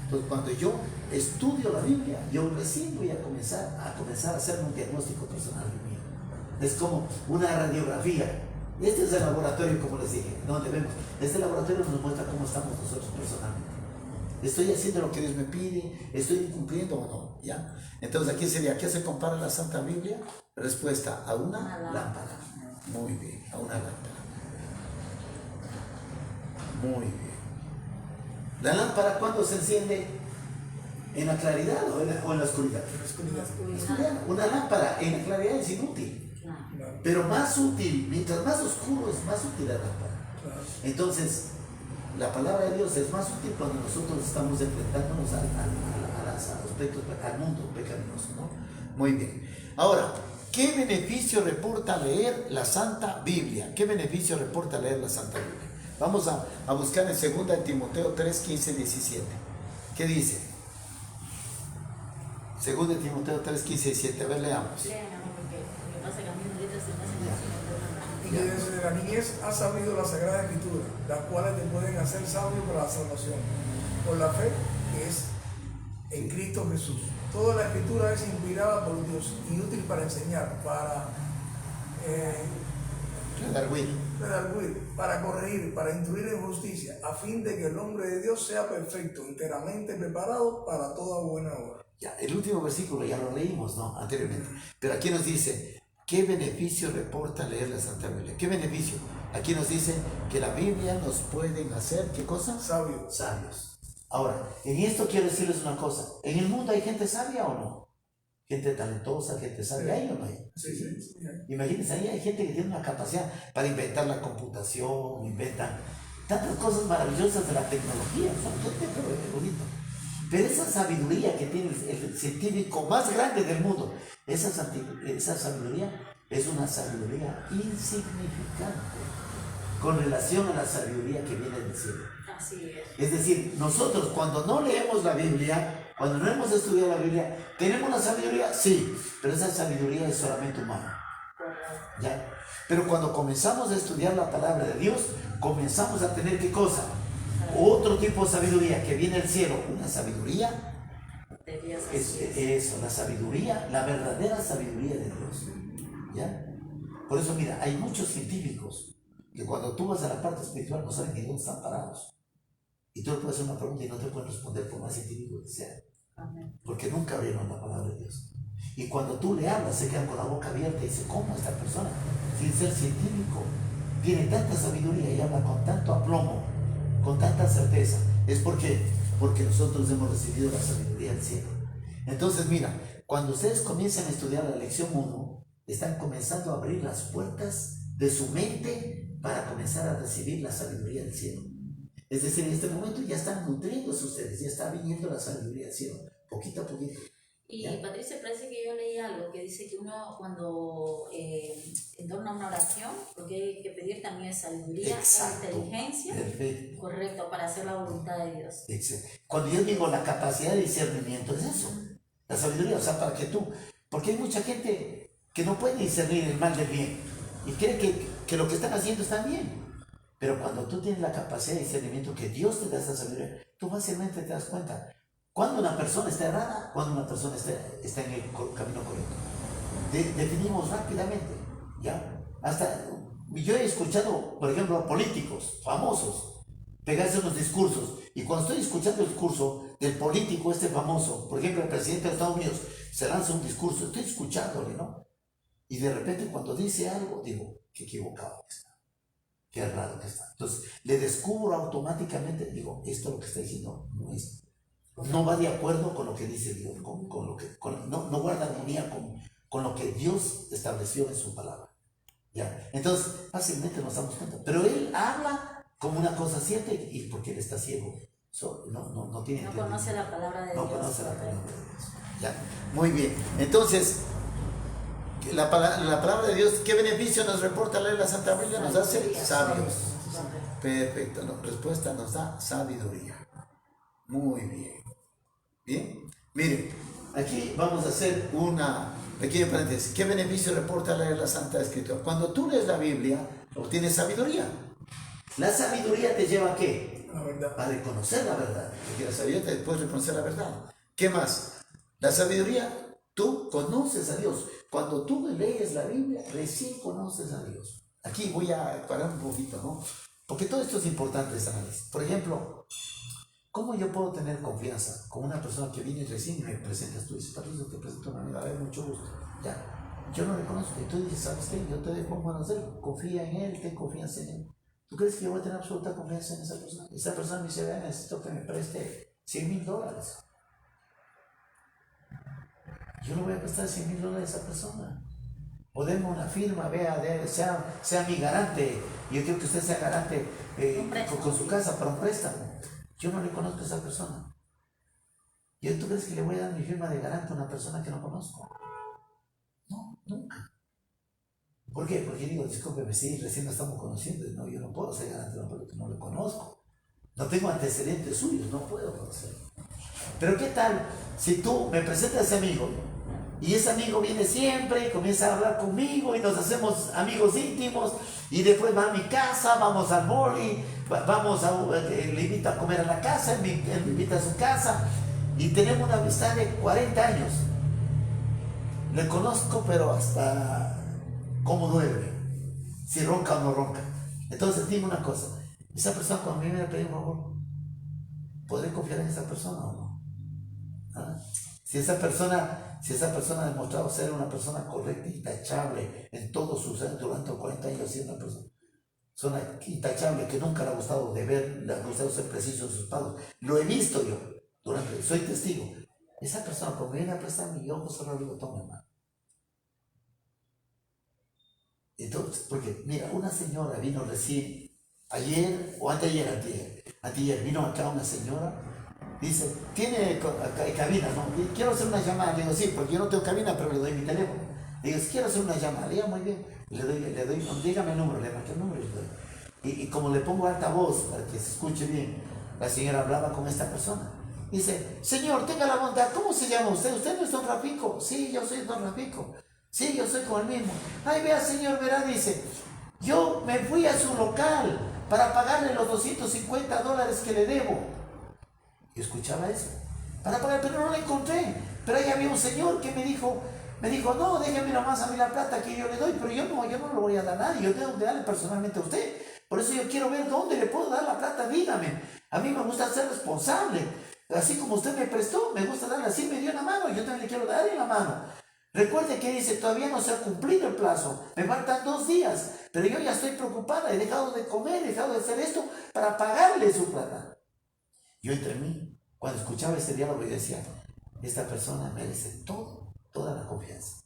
S1: Entonces, cuando yo estudio la Biblia, yo recién voy a comenzar a hacer un diagnóstico personal mío. Es como una radiografía. Este es el laboratorio, como les dije, donde vemos. Este laboratorio nos muestra cómo estamos nosotros personalmente. ¿Estoy haciendo lo que Dios me pide? ¿Estoy cumpliendo o no? ¿Ya? Entonces, aquí sería, ¿a qué se compara la Santa Biblia? Respuesta, a una lámpara. Muy bien, a una lámpara. Muy bien. ¿La lámpara cuándo se enciende? ¿En la claridad o en la oscuridad?
S3: En la
S1: oscuridad. Una lámpara en la claridad es inútil. Pero más útil, mientras más oscuro es más útil la lámpara. Entonces, la palabra de Dios es más útil cuando nosotros estamos enfrentándonos al mundo pecaminoso, ¿no? Muy bien. Ahora, ¿qué beneficio reporta leer la Santa Biblia? ¿Qué beneficio reporta leer la Santa Biblia? Vamos a buscar en 2 Timoteo 3, 15, 17. ¿Qué dice? 2 Timoteo 3, 15, 17. A ver, leamos.
S2: Lean, amor, porque lo que pasa es que a mí las letras se me hacen así,
S3: Y que desde la niñez has sabido la Sagrada Escritura, las cuales te pueden hacer sabio para la salvación, por la fe que es en Cristo Jesús. Toda la Escritura es inspirada por Dios y útil para enseñar, para redarguir, para corregir, para instruir en justicia, a fin de que el hombre de Dios sea perfecto, enteramente preparado para toda buena obra.
S1: Ya, el último versículo ya lo leímos, ¿no? Anteriormente. Pero aquí nos dice, ¿qué beneficio reporta leer la Santa Biblia? ¿Qué beneficio? Aquí nos dice que la Biblia nos puede hacer, ¿qué cosa?
S3: Sabios.
S1: Sabios. Ahora, en esto quiero decirles una cosa. ¿En el mundo hay gente sabia o no? Gente talentosa, gente sabia, ¿hay o no hay?
S3: Sí.
S1: Imagínense, ahí hay gente que tiene una capacidad para inventar la computación, inventan tantas cosas maravillosas de la tecnología. Son gente pero erudito. Pero esa sabiduría que tiene el científico más grande del mundo, esa sabiduría es una sabiduría insignificante con relación a la sabiduría que viene del cielo.
S2: Así es.
S1: Es decir, nosotros cuando no leemos la Biblia, cuando no hemos estudiado la Biblia, ¿tenemos la sabiduría? Sí, pero esa sabiduría es solamente humana. ¿Ya? Pero cuando comenzamos a estudiar la palabra de Dios, comenzamos a tener ¿qué cosa? Otro tipo de sabiduría que viene del cielo, una sabiduría, la sabiduría, la verdadera sabiduría de Dios. ¿Ya? Por eso mira, hay muchos científicos que cuando tú vas a la parte espiritual no saben ni dónde están parados. Y tú le puedes hacer una pregunta y no te pueden responder por más científico que sea. Porque nunca abrieron la palabra de Dios. Y cuando tú le hablas, se quedan con la boca abierta y dicen, ¿cómo esta persona, sin ser científico, tiene tanta sabiduría y habla con tanto aplomo, con tanta certeza? Es porque nosotros hemos recibido la sabiduría del cielo. Entonces, mira, cuando ustedes comiencen a estudiar la lección 1, están comenzando a abrir las puertas de su mente para comenzar a recibir la sabiduría del cielo. Es decir, en este momento ya están nutriéndose ustedes, ya está viniendo la sabiduría del cielo, poquito a poquito.
S2: Y
S1: ¿Ya?
S2: Patricia, parece que yo leí algo que dice que uno cuando entorna una oración, porque hay que pedir también sabiduría,
S1: Exacto.
S2: inteligencia,
S1: Perfecto.
S2: correcto, para hacer la voluntad de Dios.
S1: Exacto. Cuando yo digo la capacidad de discernimiento, es eso, la sabiduría, o sea, para que tú, porque hay mucha gente que no puede discernir el mal del bien y cree que lo que están haciendo está bien. Pero cuando tú tienes la capacidad de discernimiento que Dios te da esa sabiduría, tú fácilmente te das cuenta cuando una persona está errada, cuando una persona está en el camino correcto. Definimos rápidamente, ¿ya? Hasta yo he escuchado, por ejemplo, a políticos famosos pegarse unos discursos, y cuando estoy escuchando el discurso del político este famoso, por ejemplo, el presidente de Estados Unidos se lanza un discurso, estoy escuchándole, ¿no? Y de repente cuando dice algo, digo, qué equivocado está. Qué errado que está. Entonces, le descubro automáticamente, digo, esto lo que está diciendo no va de acuerdo con lo que dice Dios, no guarda armonía con lo que Dios estableció en su palabra. ¿Ya? Entonces, fácilmente nos damos cuenta. Pero él habla como una cosa cierta y porque él está ciego. No tiene
S2: No conoce la palabra de Dios.
S1: No conoce la palabra de Dios. ¿Ya? Muy bien. Entonces, la palabra de Dios, ¿qué beneficio nos reporta leer la Santa Biblia? Nos hace sabios. Perfecto. No, respuesta nos da sabiduría. Muy bien. Bien. Miren, aquí vamos a hacer una pequeña paréntesis. ¿Qué beneficio reporta leer la Santa Escritura? Cuando tú lees la Biblia, obtienes sabiduría. La sabiduría te lleva ¿a qué?
S3: La verdad.
S1: A reconocer la verdad. Porque la sabiduría te puede reconocer la verdad. ¿Qué más? La sabiduría, tú conoces a Dios. Cuando tú lees la Biblia, recién conoces a Dios. Aquí voy a parar un poquito, ¿no? Porque todo esto es importante, esta análisis. Por ejemplo, ¿cómo yo puedo tener confianza con una persona que viene y recién me presentas? Tú dices, Patricio, te presento a una amiga, a ver, mucho gusto. Ya, yo no le conozco. Y tú dices, ¿sabes qué? Yo te dejo en manos de él. Confía en él, ten confianza en él. ¿Tú crees que yo voy a tener absoluta confianza en esa persona? Esa persona me dice, vea, necesito que me preste $100,000. Yo no voy a prestar $100,000 a esa persona. O denme una firma, vea, sea mi garante. Yo quiero que usted sea garante con su casa para un préstamo. Yo no le conozco a esa persona. ¿Y tú crees que le voy a dar mi firma de garante a una persona que no conozco? No, nunca. ¿Por qué? Porque digo, discúlpeme, sí, recién nos estamos conociendo. No, yo no puedo ser garante de una no lo conozco. No tengo antecedentes suyos, no puedo conocerlo. Pero ¿qué tal si tú me presentas a ese amigo y ese amigo viene siempre y comienza a hablar conmigo y nos hacemos amigos íntimos y después va a mi casa, vamos al boli, le invito a comer a la casa, él me invita a su casa y tenemos una amistad de 40 años. Le conozco, pero hasta cómo duerme, si ronca o no ronca. Entonces dime una cosa, esa persona cuando me viene a pedir un favor, ¿podré confiar en esa persona o no? ¿Ah? Si esa persona ha demostrado ser una persona correcta y intachable en todos sus años, durante 40 años, siendo una persona intachable que nunca le ha gustado deber, le ha gustado ser preciso en sus pagos, lo he visto yo, soy testigo. Esa persona cuando me viene a prestar mi ojo solo le digo, toma hermano. Entonces, porque mira, una señora vino recién, ayer o anteayer, vino acá una señora, dice, tiene cabina, ¿no? Quiero hacer una llamada. Le digo, sí, porque yo no tengo cabina, pero le doy mi teléfono. Le digo, quiero hacer una llamada. Le digo, muy bien. Le doy, dígame el número, le marqué el número. Y como le pongo alta voz para que se escuche bien, la señora hablaba con esta persona. Dice, señor, tenga la bondad, ¿cómo se llama usted? ¿Usted no es don Rafico? Sí, yo soy don Rafico. Sí, yo soy con el mismo. Ay, vea, señor, verá, dice, yo me fui a su local para pagarle los $250 que le debo. Yo escuchaba eso, para pagar, pero no lo encontré. Pero ahí había un señor que me dijo, no, déjeme nomás a mí la plata que yo le doy, pero yo no lo voy a dar a nadie, yo tengo que darle personalmente a usted. Por eso yo quiero ver dónde le puedo dar la plata, dígame. A mí me gusta ser responsable. Así como usted me prestó, me gusta darle así, me dio la mano, yo también le quiero dar en la mano. Recuerde que dice, todavía no se ha cumplido el plazo, me faltan 2 días, pero yo ya estoy preocupada, he dejado de comer, he dejado de hacer esto para pagarle su plata. Yo entre mí, cuando escuchaba este diálogo, yo decía, esta persona merece toda la confianza.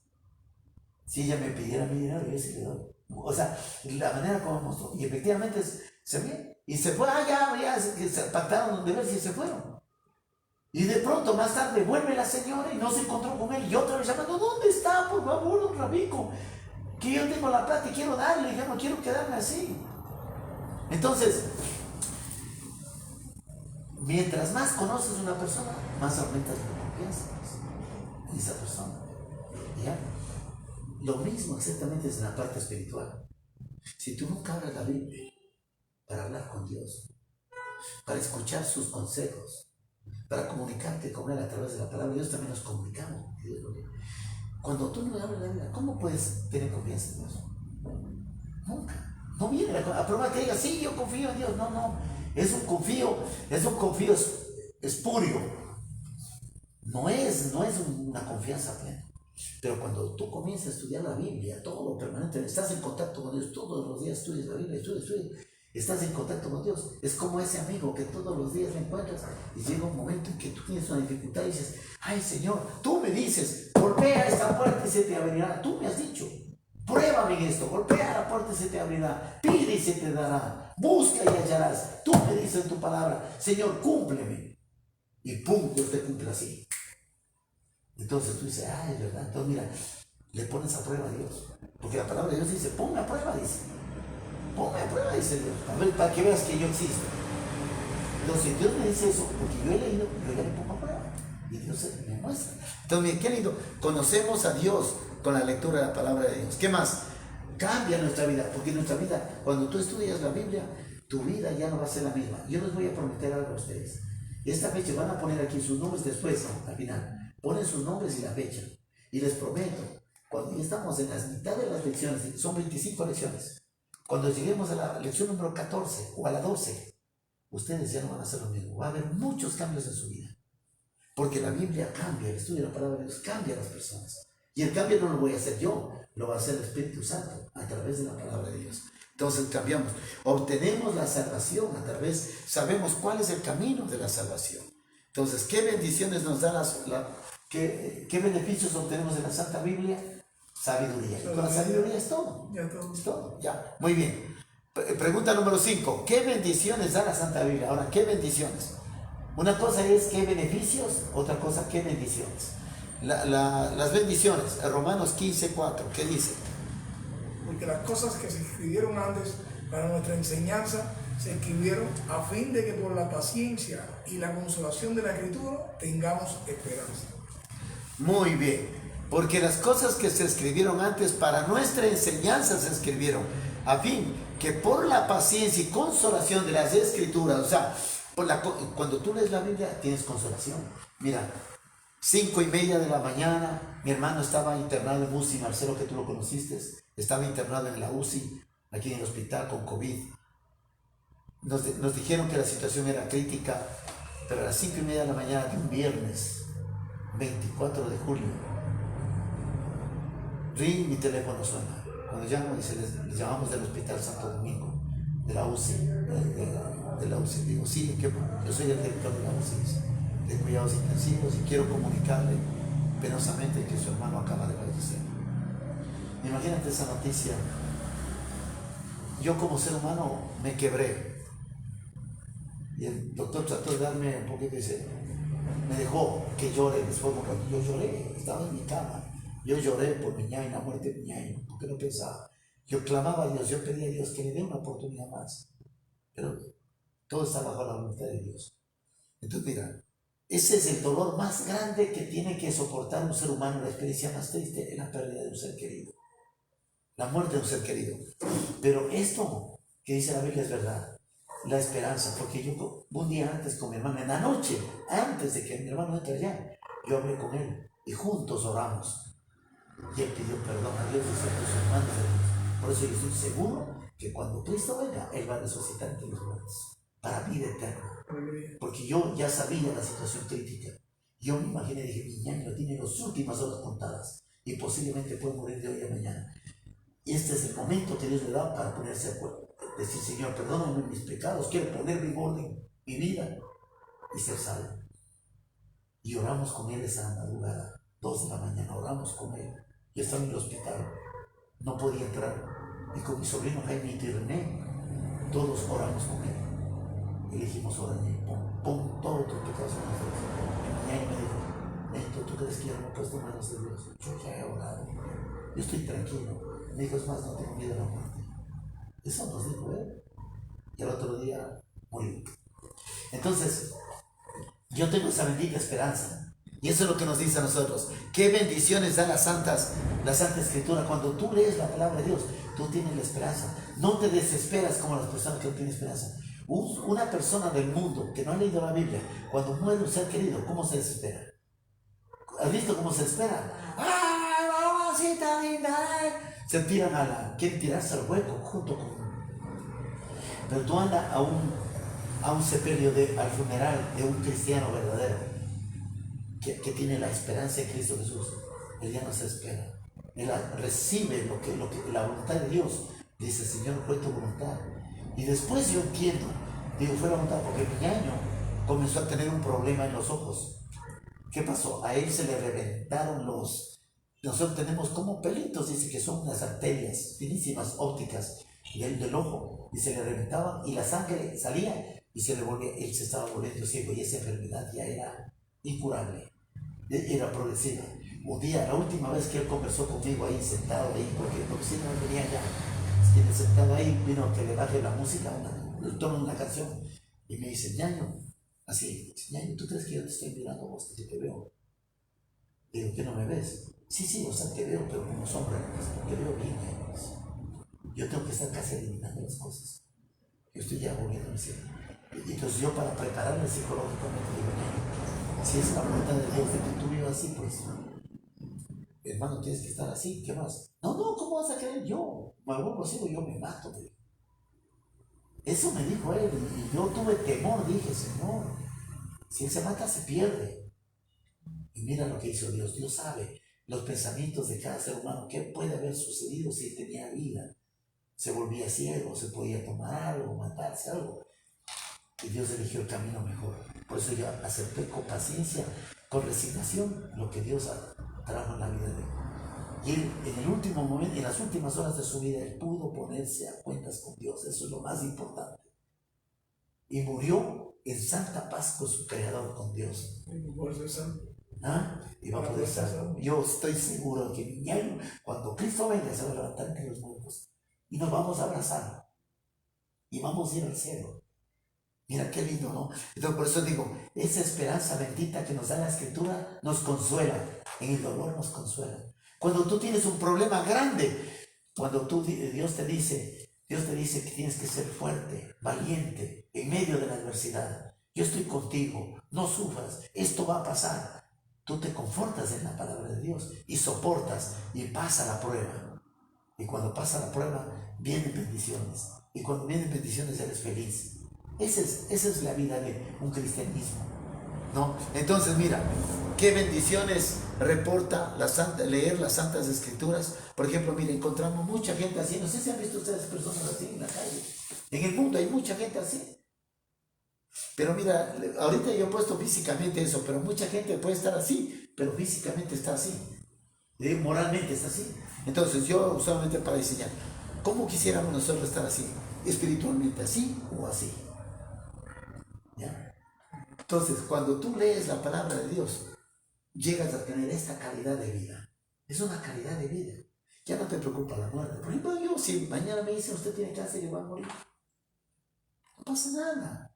S1: Si ella me pidiera mi dinero, yo sí le doy. O sea, la manera como mostró, y efectivamente se ve, y se fue, ya se pactaron de ver si se fueron. Y de pronto, más tarde, vuelve la señora y no se encontró con él. Y otra vez llamando, ¿dónde está? Por favor, don Rafico. Que yo tengo la plata y quiero darle, yo no quiero quedarme así. Entonces, mientras más conoces a una persona, más aumentas tu confianza en esa persona. ¿Ya? Lo mismo exactamente es en la parte espiritual. Si tú nunca abres la Biblia para hablar con Dios, para escuchar sus consejos, para comunicarte con Él a través de la palabra de Dios, también nos comunicamos. Cuando tú no abres la Biblia, ¿cómo puedes tener confianza en Dios? Nunca. No viene a probar que diga, sí, yo confío en Dios. No. Es un confío espurio. No es una confianza plena. Pero cuando tú comienzas a estudiar la Biblia, todo permanentemente, estás en contacto con Dios, todos los días estudias la Biblia, estudias, estás en contacto con Dios. Es como ese amigo que todos los días me encuentras y llega un momento en que tú tienes una dificultad y dices, ay Señor, tú me dices, golpea esta puerta y se te abrirá. Tú me has dicho, pruébame en esto, golpea la puerta y se te abrirá, pide y se te dará, busca y hallarás. Tú me dices en tu palabra, Señor, cúmpleme. Y pum, Dios te cumple así. Entonces tú dices, es verdad. Entonces mira, le pones a prueba a Dios. Porque la palabra de Dios dice, ponme a prueba, dice. Ponme a prueba, dice Dios, para que veas que yo existo. Entonces Dios me dice eso, porque yo he leído, yo ya le pongo a prueba. Y Dios me muestra. Entonces, miren, qué lindo. Conocemos a Dios con la lectura de la palabra de Dios. ¿Qué más? Cambia nuestra vida, porque nuestra vida, cuando tú estudias la Biblia, tu vida ya no va a ser la misma. Yo les voy a prometer algo a ustedes. Esta fecha van a poner aquí sus nombres después, al final. Ponen sus nombres y la fecha. Y les prometo, cuando ya estamos en las mitad de las lecciones, son 25 lecciones. Cuando lleguemos a la lección número 14 o a la 12, ustedes ya no van a hacer lo mismo. Va a haber muchos cambios en su vida. Porque la Biblia cambia, el estudio de la palabra de Dios cambia a las personas. Y el cambio no lo voy a hacer yo, lo va a hacer el Espíritu Santo a través de la palabra de Dios. Entonces cambiamos. Obtenemos la salvación a través, sabemos cuál es el camino de la salvación. Entonces, ¿qué bendiciones nos da qué beneficios obtenemos de la Santa Biblia? Sabiduría. Y con la sabiduría es todo. Es todo. Ya, muy bien. Pregunta número 5. ¿Qué bendiciones da la Santa Biblia? Ahora, ¿qué bendiciones? Una cosa es qué beneficios, otra cosa qué bendiciones. Las bendiciones, Romanos 15:4, ¿qué dice?
S3: Porque las cosas que se escribieron antes para nuestra enseñanza, se escribieron a fin de que por la paciencia y la consolación de la Escritura tengamos esperanza.
S1: Muy bien, porque las cosas que se escribieron antes para nuestra enseñanza se escribieron, a fin que por la paciencia y consolación de las Escrituras, o sea, cuando tú lees la Biblia tienes consolación. Mira, 5:30 de la mañana, mi hermano estaba internado en UCI, Marcelo, que tú lo conociste, estaba internado en la UCI, aquí en el hospital con COVID. Nos dijeron que la situación era crítica, pero a las 5:30 de la mañana de un viernes, 24 de julio, mi teléfono suena. Cuando llamo, les llamamos del Hospital Santo Domingo, de la UCI, de la UCI. Digo, sí, yo soy el director de la UCI, de cuidados intensivos, y quiero comunicarle penosamente que su hermano acaba de fallecer. Imagínate esa noticia. Yo como ser humano me quebré. Y el doctor trató de darme un poquito, dice, me dejó que llore. Después yo lloré, estaba en mi cama. Yo lloré por mi ñaño, la muerte de mi ñaño, porque no pensaba. Yo clamaba a Dios, yo pedía a Dios que me dé una oportunidad más. Pero todo está bajo la voluntad de Dios. Entonces, mira, ese es el dolor más grande que tiene que soportar un ser humano, la experiencia más triste es la pérdida de un ser querido. La muerte de un ser querido. Pero esto que dice la Biblia es verdad. La esperanza, porque yo un día antes con mi hermano, en la noche, antes de que mi hermano entre allá, yo hablé con él y juntos oramos. Y él pidió perdón a Dios y se puso en manos de Dios. Por eso yo estoy seguro que cuando Cristo venga, Él va a resucitar entre los muertos para vida eterna. Porque yo ya sabía la situación crítica. Yo me imaginé, dije, mi ñaño tiene las últimas horas contadas y posiblemente puede morir de hoy a mañana. Y este es el momento que Dios le da para ponerse de acuerdo. Decir, Señor, perdóname mis pecados, quiero poner en orden mi vida y ser salvo. Y oramos con él esa madrugada, 2 de la mañana, oramos con él. Yo estaba en el hospital, no podía entrar. Y con mi sobrino Jaime y René, todos oramos con él. Y le dijimos, órale, pon todos tus pecados en nosotros. Y ahí me dijo, Neto, ¿tú crees que yo no he puesto manos de Dios? Yo ya he orado. Yo estoy tranquilo. Me dijo, es más, no tengo miedo a la muerte. Eso nos dijo él. Y al otro día murió. Entonces, yo tengo esa bendita esperanza. Y eso es lo que nos dice a nosotros. Qué bendiciones da la Santa Escritura. Cuando tú lees la palabra de Dios, tú tienes la esperanza. No te desesperas como las personas que no tienen esperanza. Una persona del mundo que no ha leído la Biblia, cuando muere un ser querido, ¿cómo se desespera? ¿Has visto cómo se espera? ¡Ay, mamacita linda! Se tiran quieren tirarse al hueco junto con... Pero tú andas a un sepelio, al funeral de un cristiano verdadero que tiene la esperanza en Cristo Jesús. Él ya no se espera. Él recibe lo que la voluntad de Dios. Dice, Señor, fue tu voluntad. Y después yo entiendo, digo, fue la voluntad porque mi ñaño comenzó a tener un problema en los ojos. ¿Qué pasó? A él se le reventaron nosotros tenemos como pelitos, dice que son unas arterias finísimas, ópticas, del ojo, y se le reventaban y la sangre salía y él se estaba volviendo ciego y esa enfermedad ya era incurable, era progresiva. Un día, la última vez que él conversó conmigo ahí, sentado ahí, porque si no venía ya, sentado ahí, vino que le baje la música, el tono de una canción, y me dice, ñaño, así, ñaño, ¿tú crees que yo te estoy mirando vos, que te veo? Digo, ¿que no me ves? Sí, o sea, te veo, pero como sombra, te veo bien, yo tengo que estar casi eliminando las cosas. Yo estoy ya volviéndome ciego. Y entonces yo para prepararme psicológicamente digo, ñaño, si es la voluntad de Dios de que tú vivas así, pues, hermano, tienes que estar así, ¿qué más? No, ¿cómo vas a creer yo? Me vuelvo ciego, yo me mato, güey. Eso me dijo él, y yo tuve temor, dije, Señor, si él se mata, se pierde. Y mira lo que hizo Dios. Dios sabe los pensamientos de cada ser humano. ¿Qué puede haber sucedido si él tenía vida? Se volvía ciego, se podía tomar algo, matarse algo. Y Dios eligió el camino mejor. Por eso yo acepté con paciencia, con resignación, lo que Dios trajo en la vida de él. Y él, en el último momento, en las últimas horas de su vida, él pudo ponerse a cuentas con Dios. Eso es lo más importante. Y murió en santa paz con su Creador, con Dios. Y va a poder ser. Yo estoy seguro que mi ñaño, cuando Cristo venga, se va a levantar entre los muertos y nos vamos a abrazar y vamos a ir al cielo. Mira qué lindo, ¿no? Entonces por eso digo, esa esperanza bendita que nos da la Escritura nos consuela, en el dolor nos consuela. Cuando tú tienes un problema grande, cuando Dios te dice que tienes que ser fuerte, valiente, en medio de la adversidad. Yo estoy contigo, no sufras, esto va a pasar. Tú te confortas en la palabra de Dios y soportas y pasa la prueba. Y cuando pasa la prueba, vienen bendiciones. Y cuando vienen bendiciones, eres feliz. Esa es la vida de un cristianismo, ¿no? Entonces, mira, qué bendiciones reporta leer las Santas Escrituras. Por ejemplo, mira, encontramos mucha gente así. No sé si han visto ustedes personas así en la calle. En el mundo hay mucha gente así. Pero mira, ahorita yo he puesto físicamente eso, pero mucha gente puede estar así, pero físicamente está así. Moralmente está así. Entonces yo solamente para enseñar, ¿cómo quisiéramos nosotros estar así? Espiritualmente así o así. ¿Ya? Entonces, cuando tú lees la palabra de Dios, llegas a tener esta calidad de vida. Es una calidad de vida. Ya no te preocupa la muerte. Por ejemplo, yo, si mañana me dicen usted tiene cáncer y va a morir, no pasa nada.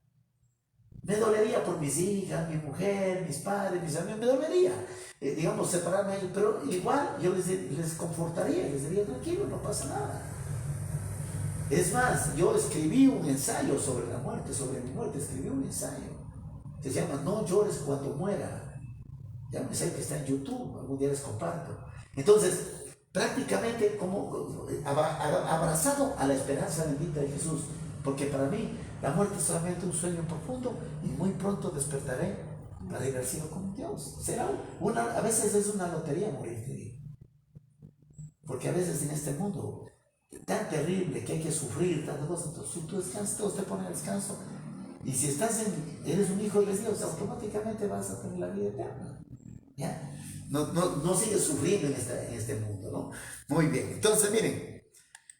S1: Me dolería por mis hijas, mi mujer, mis padres, mis amigos, me dolería, digamos, separarme de ellos, pero igual yo les confortaría, les diría, tranquilo, no pasa nada. Es más, yo escribí un ensayo sobre la muerte, sobre mi muerte, escribí un ensayo que se llama No llores cuando muera. Ya me sé que está en YouTube, algún día les comparto. Entonces, prácticamente como abrazado a la esperanza bendita de Jesús, porque para mí la muerte es solamente un sueño profundo y muy pronto despertaré para ir al cielo con Dios. A veces es una lotería morir, te digo. Porque a veces en este mundo tan terrible que hay que sufrir tantas cosas, entonces tú descansas, todos te ponen a descanso. Y si eres un hijo de Dios, automáticamente vas a tener la vida eterna. ¿Ya? No sigues sufriendo en este mundo, ¿no? Muy bien, entonces miren,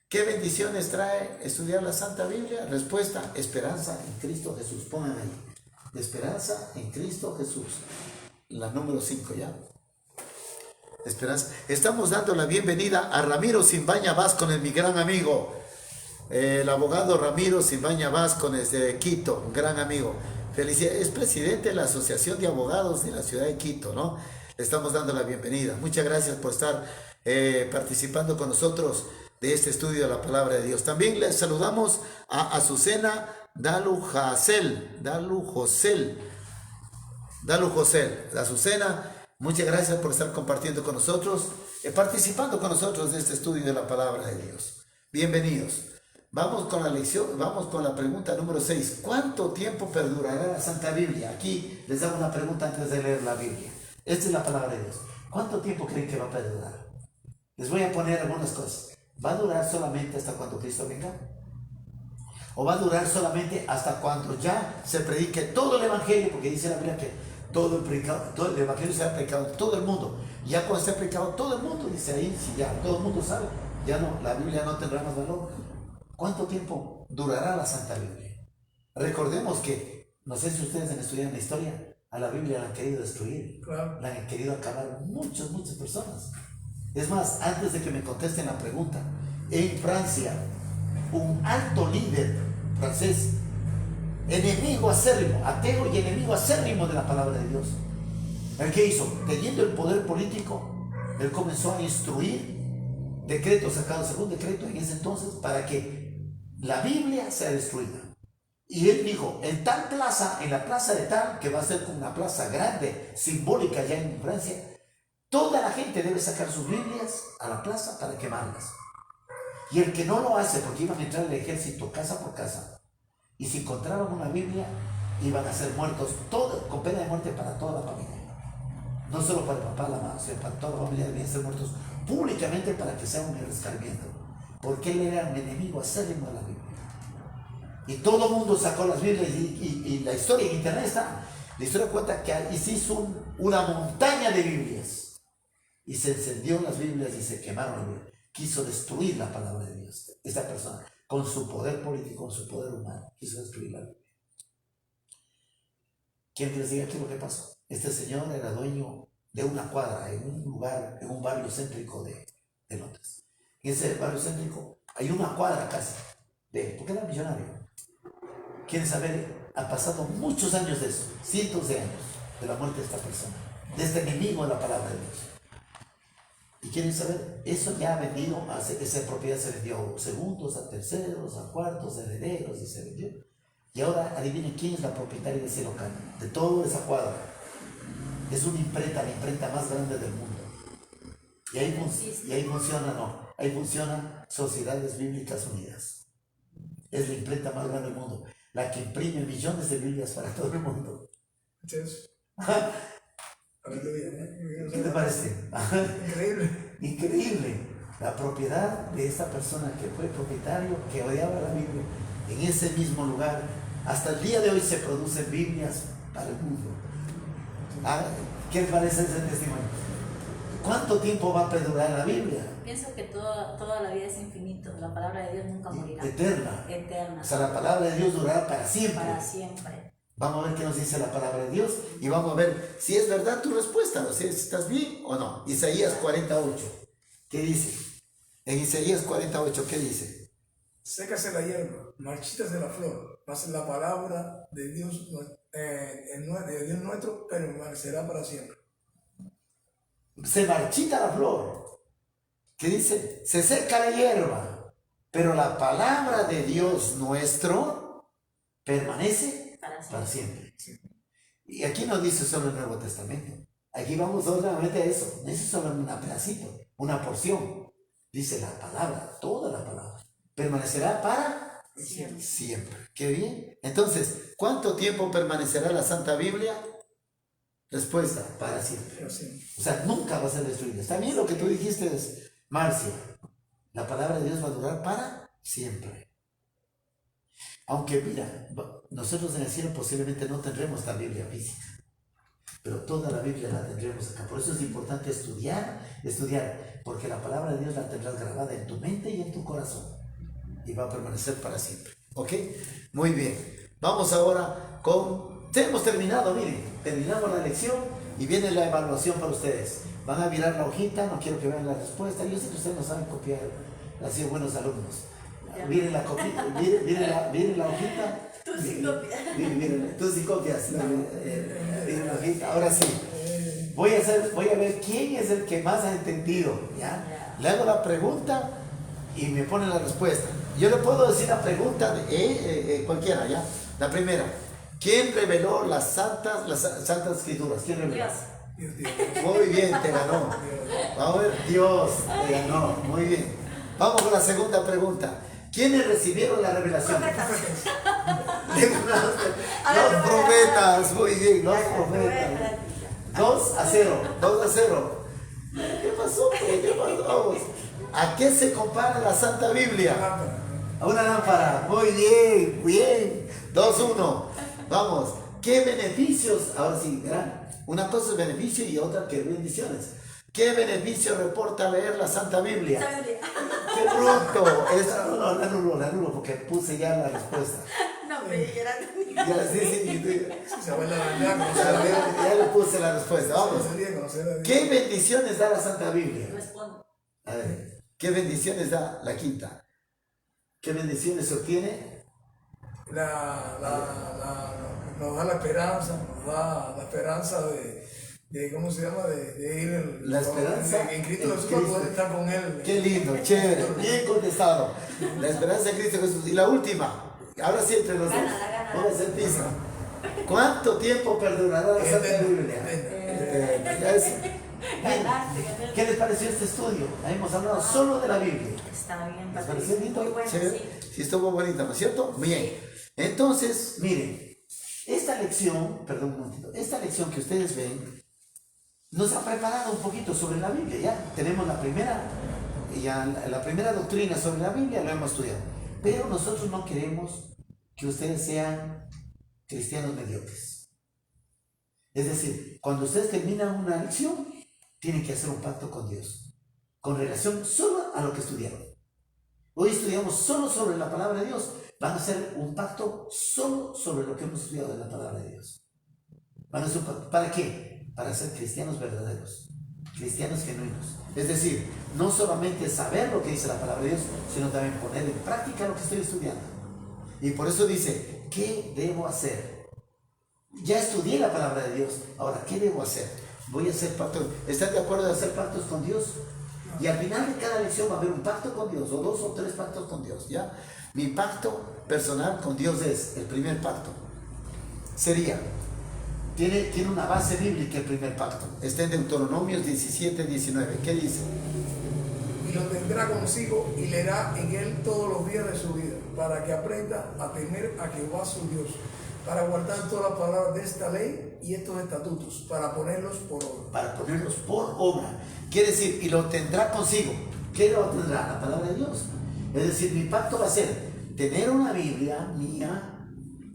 S1: ¿qué bendiciones trae estudiar la Santa Biblia? Respuesta, esperanza en Cristo Jesús. Pongan ahí, esperanza en Cristo Jesús. La número 5 ya. Esperanza. Estamos dando la bienvenida a Ramiro Simbaña Vázquez, mi gran amigo. El abogado Ramiro Simbaña Vázquez desde Quito, un gran amigo. Felicidades, es presidente de la Asociación de Abogados de la ciudad de Quito, ¿no? Le estamos dando la bienvenida. Muchas gracias por estar participando con nosotros de este estudio de la palabra de Dios. También les saludamos a Azucena Dalu Josel. Azucena, muchas gracias por estar compartiendo con nosotros, participando con nosotros de este estudio de la palabra de Dios. Bienvenidos. Vamos con la lección, vamos con la pregunta número 6. ¿Cuánto tiempo perdurará la Santa Biblia? Aquí les hago una pregunta antes de leer la Biblia. Esta es la palabra de Dios. ¿Cuánto tiempo creen que va a perdurar? Les voy a poner algunas cosas. ¿Va a durar solamente hasta cuando Cristo venga? ¿O va a durar solamente hasta cuando ya se predique todo el Evangelio? Porque dice la Biblia que todo el Evangelio será predicado en todo el mundo. Ya cuando esté predicado todo el mundo, dice ahí, si ya todo el mundo sabe, ya no, la Biblia no tendrá más valor. ¿Cuánto tiempo durará la Santa Biblia? Recordemos que, no sé si ustedes han estudiado la historia, a la Biblia la han querido destruir,
S3: Claro.
S1: la han querido acabar muchas personas. Es más, antes de que me contesten la pregunta, en Francia, un alto líder francés, enemigo acérrimo, ateo y enemigo acérrimo de la palabra de Dios, ¿el qué hizo? Teniendo el poder político, él comenzó a instruir decretos sacados, según decreto en ese entonces, para que la Biblia sea destruida. Y él dijo, en tal plaza, en la plaza de tal, que va a ser como una plaza grande, simbólica ya en Francia, toda la gente debe sacar sus Biblias a la plaza para quemarlas. Y el que no lo hace, porque iban a entrar el ejército casa por casa, y si encontraban una Biblia, iban a ser muertos, con pena de muerte para toda la familia. No solo para el papá, la mamá, sino para toda la familia debían ser muertos públicamente para que sea un escarmiento. Porque él era un enemigo acérrimo de la Biblia. Y todo el mundo sacó las Biblias y la historia en internet está. La historia cuenta que ahí se hizo una montaña de Biblias. Y se encendió las Biblias y se quemaron las Biblias. Quiso destruir la palabra de Dios. Esta persona, con su poder político, con su poder humano, quiso destruir la Biblia. ¿Quién les diga qué es lo que pasó? Este señor era dueño de una cuadra en un lugar, en un barrio céntrico de Londres. En ese barrio céntrico hay una cuadra casi, porque era millonario, ¿Quieren saber? Han pasado muchos años de eso, cientos de años de la muerte de esta persona, de este enemigo de la palabra de Dios. ¿Y quieren saber? Eso ya ha vendido, esa propiedad se vendió a segundos, a terceros, a cuartos, a herederos, y se vendió. Y ahora adivinen quién es la propietaria de ese local, de toda esa cuadra. Es una imprenta, la imprenta más grande del mundo. Y ahí funciona, no, ahí funcionan Sociedades Bíblicas Unidas. Es la imprenta más grande del mundo, la que imprime millones de Biblias para todo el mundo.
S3: Entonces,
S1: ¿Qué te parece?
S3: increíble.
S1: Increíble. La propiedad de esta persona que fue propietario, que odiaba la Biblia, en ese mismo lugar, hasta el día de hoy se producen Biblias para el mundo. ¿Qué les parece ese testimonio? ¿Cuánto tiempo va a perdurar la Biblia?
S2: Pienso que toda la vida es infinito. La palabra de Dios nunca morirá.
S1: Eterna.
S2: Eterna.
S1: O sea, la palabra de Dios durará para siempre.
S2: Para siempre.
S1: Vamos a ver qué nos dice la palabra de Dios y vamos a ver si es verdad tu respuesta, o sea, si estás bien o no. Isaías 48, ¿qué dice? En Isaías 48, ¿qué dice?
S3: Sécase la hierba, marchítase la flor, mas la palabra de Dios, de Dios nuestro permanecerá para siempre.
S1: Se marchita la flor. ¿Qué dice? Se seca la hierba, pero la palabra de Dios nuestro permanece para siempre.
S3: Sí.
S1: Y aquí no dice solo el Nuevo Testamento. Aquí vamos nuevamente a eso. No es solo un pedacito, una porción. Dice la palabra, toda la palabra. Permanecerá para siempre. Qué bien. Entonces, ¿cuánto tiempo permanecerá la Santa Biblia? Respuesta, para siempre. O sea, nunca va a ser destruida. Está bien lo que tú dijiste, Marcia. La palabra de Dios va a durar para siempre. Aunque mira, nosotros en el cielo posiblemente no tendremos la Biblia física, pero toda la Biblia la tendremos acá. Por eso es importante estudiar, porque la palabra de Dios la tendrás grabada en tu mente y en tu corazón y va a permanecer para siempre. ¿Ok? Muy bien. Vamos ahora con... Hemos terminado, miren, terminamos la lección y viene la evaluación para ustedes. Van a mirar la hojita, no quiero que vean la respuesta. Yo sé que ustedes no saben copiar, han sido buenos alumnos. Miren la hojita.
S2: Tú sí copias.
S1: Tú sí copias. Miren la hojita. Ahora sí. Voy a ver quién es el que más ha entendido. ¿Ya? Le hago la pregunta y me pone la respuesta. Yo le puedo decir la pregunta de cualquiera, ¿ya? La primera. ¿Quién reveló las santas escrituras? ¿Quién reveló?
S2: Dios.
S1: Muy bien, te ganó. Vamos a ver, Dios te ganó. Muy bien. Vamos con la segunda pregunta. ¿Quiénes recibieron la revelación? Los profetas, muy bien, los profetas. 2-0, 2-0. ¿Qué pasó? Vamos. ¿A qué se compara la Santa Biblia? A una lámpara. Muy bien, bien. 2-1. Vamos. ¿Qué beneficios? Ahora sí, verán. Una cosa es beneficio y otra que bendiciones. ¿Qué beneficio reporta leer la Santa Biblia? ¡Qué bruto! La anulo porque puse ya la respuesta.
S2: No, pero
S1: ya le puse la respuesta. Vamos. ¿Qué bendiciones da la Santa Biblia?
S2: Respondo.
S1: A ver, ¿qué bendiciones da la quinta? ¿Qué bendiciones obtiene?
S3: Nos da la esperanza, de ¿cómo se llama? De ir
S1: la esperanza
S3: en Cristo Jesús para poder estar con Él.
S1: Qué lindo, chévere, bien contestado. La esperanza en Cristo Jesús. Y la última, ahora sí entre los dos. Vamos a hacer pizza. ¿Cuánto tiempo perdurará la Santa Biblia? ¿Qué les pareció este estudio? Hemos hablado solo de la Biblia.
S2: Está bien,
S1: ¿Les pareció lindo?
S2: Muy bueno,
S1: sí, estuvo bonito, ¿no es cierto? Bien. Entonces, miren, esta lección que ustedes ven, nos ha preparado un poquito sobre la Biblia. Ya tenemos la primera doctrina sobre la Biblia, lo hemos estudiado. Pero nosotros no queremos que ustedes sean cristianos mediocres. Es decir, cuando ustedes terminan una lección, tienen que hacer un pacto con Dios, con relación solo a lo que estudiaron. Hoy estudiamos solo sobre la palabra de Dios. Van a hacer un pacto solo sobre lo que hemos estudiado de la palabra de Dios. Van a hacer un pacto. ¿Para qué? Para ser cristianos verdaderos, cristianos genuinos. Es decir, no solamente saber lo que dice la palabra de Dios, sino también poner en práctica lo que estoy estudiando. Y por eso dice, ¿qué debo hacer? Ya estudié la palabra de Dios, ahora, ¿qué debo hacer? Voy a hacer pacto. ¿Están de acuerdo de hacer pactos con Dios? Y al final de cada lección va a haber un pacto con Dios, o 2 o 3 pactos con Dios, ¿ya? Mi pacto personal con Dios es, el primer pacto, sería, tiene una base bíblica el primer pacto. Está en Deuteronomios 17, 19. ¿Qué dice?
S3: Y lo tendrá consigo y leerá en él todos los días de su vida, para que aprenda a temer a Jehová su Dios, para guardar todas las palabras de esta ley y estos estatutos, para ponerlos por obra.
S1: Para ponerlos por obra. Quiere decir, y lo tendrá consigo. ¿Qué lo tendrá? La palabra de Dios. Es decir, mi pacto va a ser tener una Biblia mía,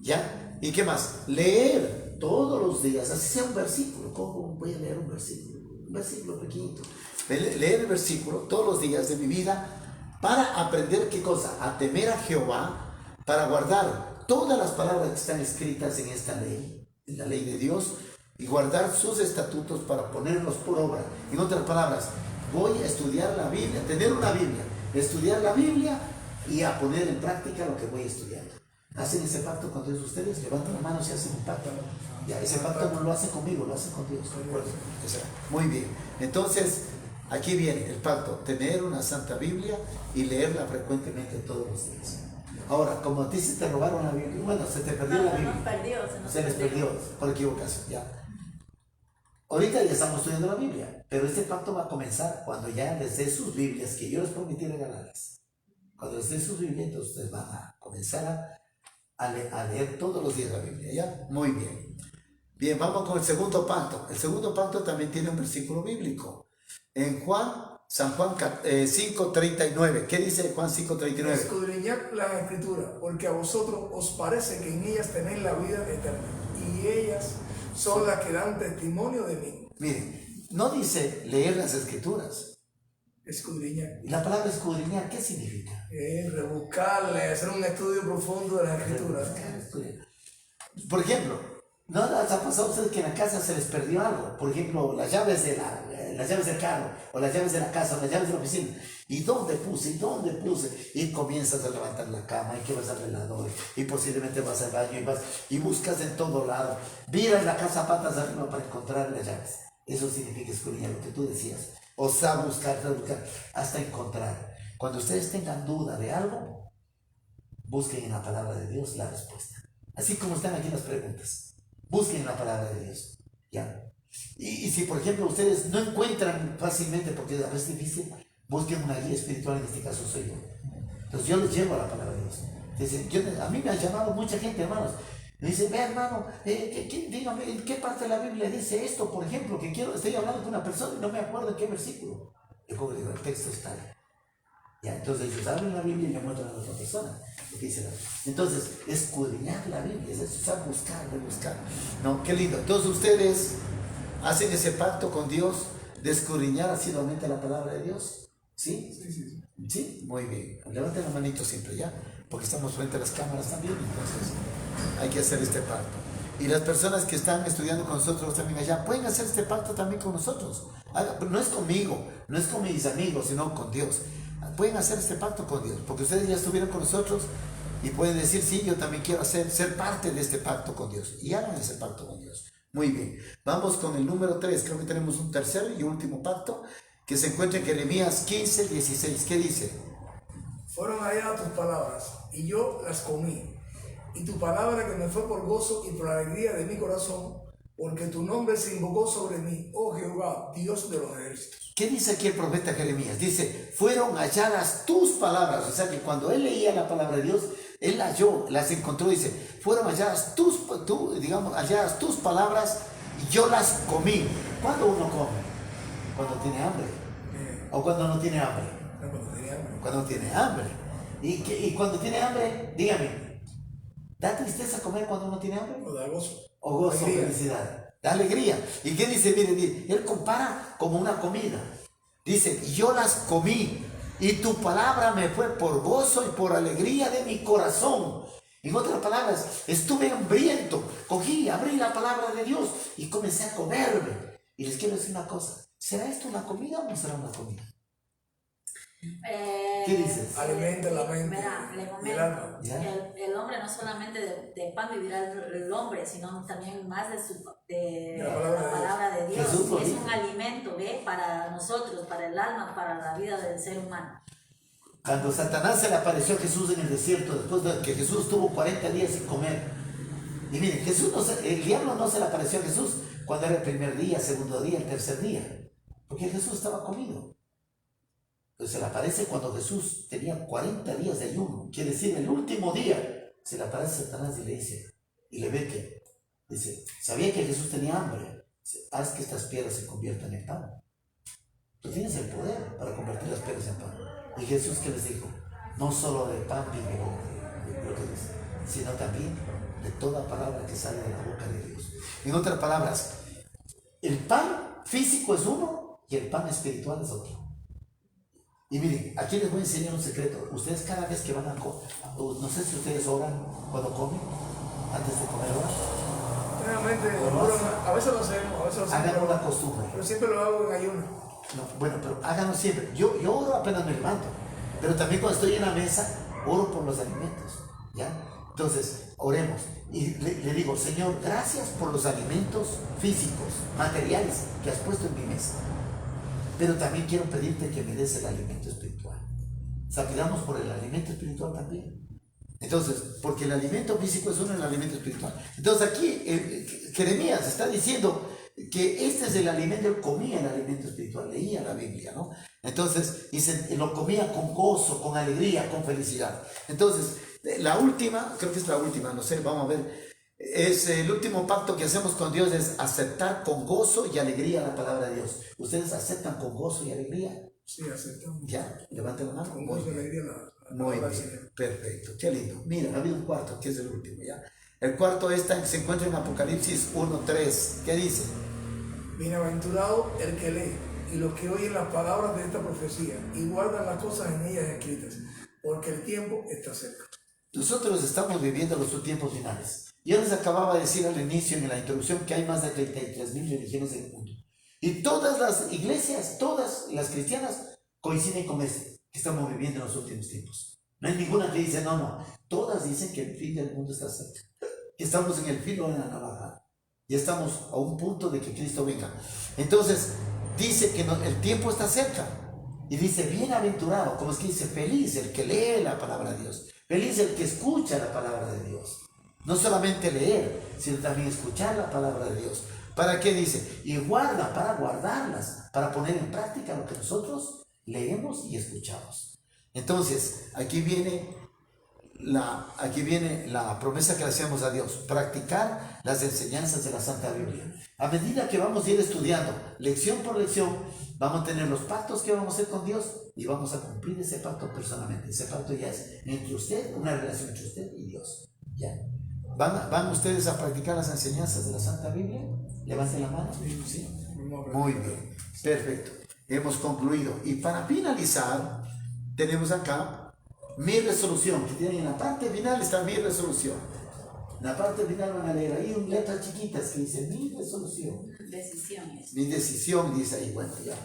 S1: ¿ya? ¿Y qué más? Leer todos los días, así sea un versículo. ¿Cómo voy a leer un versículo? Un versículo pequeñito. Leer el versículo todos los días de mi vida para aprender, ¿qué cosa? A temer a Jehová, para guardar todas las palabras que están escritas en esta ley, en la ley de Dios, y guardar sus estatutos para ponerlos por obra. En otras palabras, voy a estudiar la Biblia, tener una Biblia, estudiar la Biblia y a poner en práctica lo que voy estudiando. ¿Hacen ese pacto con Dios ustedes? Levantan la mano si hacen un pacto. Ya, ese pacto no lo hacen conmigo, lo hacen con Dios. Muy bien. Entonces, aquí viene el pacto, tener una santa Biblia y leerla frecuentemente todos los días. Ahora, como a ti se te robaron la Biblia, bueno, se te perdió la Biblia. Se les perdió por equivocación, ya. Ahorita ya estamos estudiando la Biblia, pero este pacto va a comenzar cuando ya les dé sus Biblias, que yo les prometí regalarles. Cuando les dé sus Biblias, entonces ustedes van a comenzar a leer todos los días la Biblia, ¿ya? Muy bien. Bien, vamos con el segundo pacto. El segundo pacto también tiene un versículo bíblico. En San Juan 5:39. ¿Qué dice Juan 5:39?
S3: Escudriñad la Escritura, porque a vosotros os parece que en ellas tenéis la vida eterna, y ellas son las que dan testimonio de mí.
S1: Miren, no dice leer las Escrituras.
S3: Escudriñar.
S1: Y la palabra escudriñar, ¿qué significa?
S3: Rebuscarle, hacer un estudio profundo de las Escrituras.
S1: Por ejemplo, ¿no les ha pasado a ustedes que en la casa se les perdió algo? Por ejemplo, las llaves del carro, o las llaves de la casa, o las llaves de la oficina. ¿Y dónde puse? ¿Y dónde puse? Y comienzas a levantar la cama, y que vas al velador, y posiblemente vas al baño, y buscas en todo lado. Miras la casa patas arriba para encontrar las llaves. Eso significa escudriñar, lo que tú decías. O sea, buscar, hasta encontrar. Cuando ustedes tengan duda de algo, busquen en la palabra de Dios la respuesta. Así como están aquí las preguntas. Busquen en la palabra de Dios. ¿Ya? Y si, por ejemplo, ustedes no encuentran fácilmente, porque a veces es difícil, busquen una guía espiritual, en este caso soy yo. Entonces yo les llevo a la palabra de Dios. Entonces, a mí me ha llamado mucha gente, hermanos. Me dice, ve hermano, dígame, ¿en qué parte de la Biblia dice esto? Por ejemplo, que estoy hablando con una persona y no me acuerdo en qué versículo. Yo como digo, el texto está ahí. Ya, entonces ellos abren la Biblia y le muestran a la otra persona lo que dice la Biblia. Entonces, escudriñar la Biblia, es buscar. No, qué lindo. Entonces ustedes hacen ese pacto con Dios de escudriñar asiduamente la palabra de Dios. ¿Sí?
S3: Sí.
S1: Sí, muy bien. Levanten la manito siempre, ¿ya? Porque estamos frente a las cámaras también, entonces hay que hacer este pacto. Y las personas que están estudiando con nosotros también allá, pueden hacer este pacto también con nosotros. No es conmigo, no es con mis amigos, sino con Dios. Pueden hacer este pacto con Dios, porque ustedes ya estuvieron con nosotros y pueden decir, sí, yo también quiero ser parte de este pacto con Dios. Y hagan ese pacto con Dios. Muy bien. Vamos con el número 3. Creo que tenemos un tercero y último pacto que se encuentra en Jeremías 15:16. ¿Qué dice?
S3: Fueron allá tus palabras, y yo las comí. Y tu palabra que me fue por gozo y por alegría de mi corazón, porque tu nombre se invocó sobre mí, oh Jehová, Dios de los ejércitos.
S1: ¿Qué dice aquí el profeta Jeremías? Dice, fueron halladas tus palabras. O sea que cuando él leía la palabra de Dios, él las encontró. Dice, fueron halladas halladas tus palabras y yo las comí. ¿Cuándo uno come? Cuando tiene hambre. ¿O cuando no tiene hambre? Cuando tiene hambre. ¿Y cuando tiene hambre? Dígame, ¿da tristeza comer cuando uno tiene hambre?
S3: O da gozo.
S1: O gozo, felicidad. Da alegría. ¿Y qué dice? Mire, él compara como una comida. Dice, yo las comí y tu palabra me fue por gozo y por alegría de mi corazón. En otras palabras, estuve hambriento, abrí la palabra de Dios y comencé a comerme. Y les quiero decir una cosa, ¿será esto una comida o no será una comida? ¿Qué dices?
S3: Alimenta la mente
S2: Mira, le
S3: y el
S2: comento,
S3: alma.
S2: el hombre no solamente de pan vivirá el hombre, sino también más de
S3: La
S2: la palabra de Dios.
S1: Jesús lo
S2: Es
S1: dijo.
S2: un alimento, ¿ve? Para nosotros, para el alma, para la vida del ser humano.
S1: Cuando Satanás se le apareció a Jesús en el desierto, después de que Jesús tuvo 40 días sin comer. Y miren, el diablo no se le apareció a Jesús cuando era el primer día, segundo día, el tercer día. Porque Jesús estaba comido. Entonces se le aparece cuando Jesús tenía 40 días de ayuno. Quiere decir, el último día se le aparece Satanás y le dice, y le ve que, dice, sabía que Jesús tenía hambre. Dice, haz que estas piedras se conviertan en pan. Tú tienes el poder para convertir las piedras en pan. Y Jesús, ¿qué les dijo? No solo de pan vive el hombre, lo que dice, sino también de toda palabra que sale de la boca de Dios. En otras palabras, el pan físico es uno y el pan espiritual es otro. Y miren, aquí les voy a enseñar un secreto. Ustedes cada vez que van a comer, no sé si ustedes oran cuando comen, antes de comer oran.
S3: Realmente, a veces lo hacemos, a veces lo hacemos.
S1: Hagan una costumbre.
S3: Pero siempre lo hago en ayuno.
S1: No, bueno, pero háganlo siempre. Yo oro apenas me levanto, pero también cuando estoy en la mesa, oro por los alimentos, ¿ya? Entonces, oremos. Y le digo, Señor, gracias por los alimentos físicos, materiales que has puesto en mi mesa. Pero también quiero pedirte que me des el alimento espiritual. O sea, pidamos por el alimento espiritual también. Entonces, porque el alimento físico es uno, el alimento espiritual. Entonces aquí Jeremías está diciendo que este es el alimento, él comía el alimento espiritual, leía la Biblia, ¿no? Entonces, dice, lo comía con gozo, con alegría, con felicidad. Entonces, la última, creo que es la última, no sé, vamos a ver, es el último pacto que hacemos con Dios, es aceptar con gozo y alegría la palabra de Dios. ¿Ustedes aceptan con gozo y alegría?
S3: Sí, aceptamos.
S1: Ya, levanten la mano.
S3: Con gozo y alegría la
S1: Muy
S3: palabra del
S1: bien,
S3: Señor.
S1: perfecto, qué lindo. Mira, ha habido un cuarto, que es el último, ¿ya? El cuarto se encuentra en Apocalipsis 1:3. ¿Qué dice?
S3: Bienaventurado el que lee y los que oyen las palabras de esta profecía y guardan las cosas en ellas escritas, porque el tiempo está cerca.
S1: Nosotros estamos viviendo los tiempos finales. Yo les acababa de decir al inicio, en la introducción, que hay más de 33,000 religiones en el mundo. Y todas las iglesias, todas las cristianas, coinciden con esto, que estamos viviendo en los últimos tiempos. No hay ninguna que dice, no. Todas dicen que el fin del mundo está cerca. Que estamos en el filo de la navaja. Y estamos a un punto de que Cristo venga. Entonces, dice que el tiempo está cerca. Y dice, bienaventurado, como es que dice, feliz el que lee la palabra de Dios. Feliz el que escucha la palabra de Dios. No solamente leer, sino también escuchar la palabra de Dios. ¿Para qué dice? Y guarda, para guardarlas, para poner en práctica lo que nosotros leemos y escuchamos. Entonces, aquí viene la promesa que le hacemos a Dios, practicar las enseñanzas de la Santa Biblia. A medida que vamos a ir estudiando, lección por lección, vamos a tener los pactos que vamos a hacer con Dios y vamos a cumplir ese pacto personalmente. Ese pacto ya es entre usted, una relación entre usted y Dios. ¿Ya? ¿Van ustedes a practicar las enseñanzas de la Santa Biblia? Levanten la mano. ¿Sí? Muy bien, perfecto. Hemos concluido. Y para finalizar, tenemos acá mi resolución, que tienen en la parte final está mi resolución. En la parte final van a leer ahí un letras chiquitas que dice mi resolución.
S2: Decisiones.
S1: Mi decisión dice ahí, bueno, ya.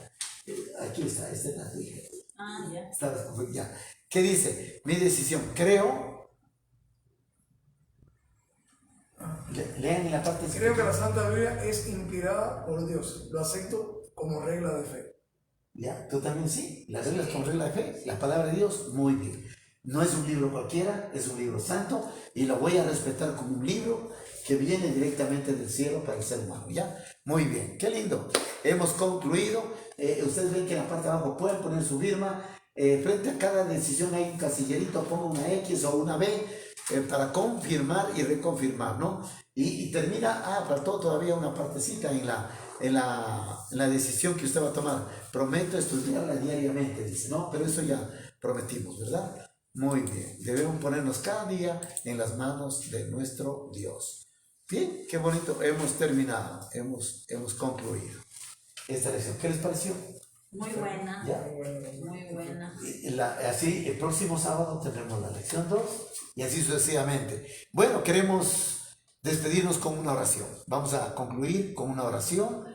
S1: Aquí está, esta es la tuya.
S2: Ah, ya.
S1: Ya. ¿Qué dice? Mi decisión. Creo. Lean en la parte.
S3: Creo que la Santa Biblia es inspirada por Dios. Lo acepto como regla de fe.
S1: Ya, tú también sí. Las reglas con regla de fe. La palabra de Dios, muy bien. No es un libro cualquiera, es un libro santo y lo voy a respetar como un libro que viene directamente del cielo para el ser humano. ¿Ya? Muy bien, qué lindo. Hemos concluido. Ustedes ven que en la parte de abajo pueden poner su firma. Frente a cada decisión hay un casillerito, pongo una X o una B para confirmar y reconfirmar, ¿no? Y termina, faltó todavía una partecita en la decisión que usted va a tomar. Prometo estudiarla diariamente, dice, ¿no? Pero eso ya prometimos, ¿verdad? Muy bien, debemos ponernos cada día en las manos de nuestro Dios. Bien, qué bonito, hemos terminado, hemos concluido esta lección. ¿Qué les pareció?
S2: Muy buena.
S1: ¿Ya?
S2: Muy buena.
S1: Así, el próximo sábado tendremos la lección 2 y así sucesivamente. Bueno, queremos despedirnos con una oración. Vamos a concluir con una oración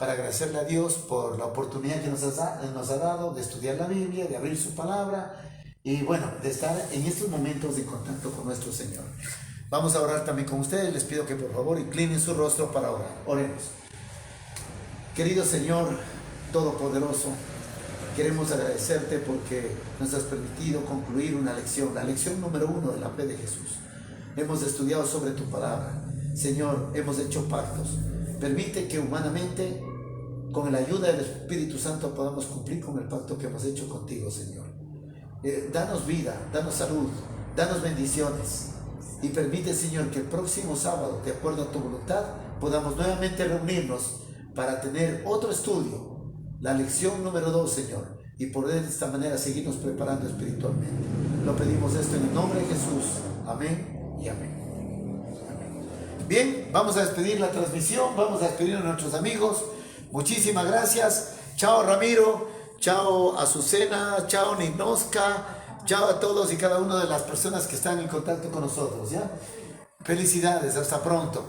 S1: para agradecerle a Dios por la oportunidad que nos ha dado de estudiar la Biblia, de abrir su palabra y bueno, de estar en estos momentos de contacto con nuestro Señor. Vamos a orar también con ustedes. Les pido que por favor inclinen su rostro para orar. Oremos. Querido Señor Todopoderoso, queremos agradecerte porque nos has permitido concluir una lección, la lección número 1 de la fe de Jesús. Hemos estudiado sobre tu palabra. Señor, hemos hecho pactos. Permite que humanamente, con la ayuda del Espíritu Santo, podamos cumplir con el pacto que hemos hecho contigo, Señor. Danos vida, danos salud, danos bendiciones. Y permite, Señor, que el próximo sábado, de acuerdo a tu voluntad, podamos nuevamente reunirnos para tener otro estudio, la lección número 2, Señor, y poder de esta manera seguirnos preparando espiritualmente. Lo pedimos esto en el nombre de Jesús. Amén y amén. Bien, vamos a despedir la transmisión, vamos a despedir a nuestros amigos. Muchísimas gracias. Chao Ramiro, chao Azucena, chao Ninoska. Chao a todos y cada una de las personas que están en contacto con nosotros, ¿ya? Felicidades, hasta pronto.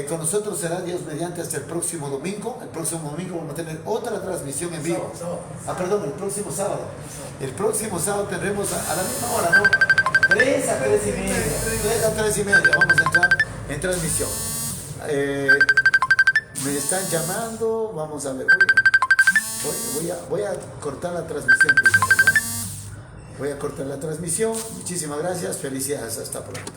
S1: Con nosotros será Dios mediante hasta el próximo domingo. El próximo domingo vamos a tener otra transmisión en vivo. Perdón, el próximo sábado. El próximo sábado tendremos a la misma hora, ¿no? 3 a 3 y media. 3 a 3 y media vamos a entrar en transmisión. Me están llamando, vamos a ver. Voy a cortar la transmisión primero, ¿ya? Voy a cortar la transmisión. Muchísimas gracias. Felicidades. Hasta pronto.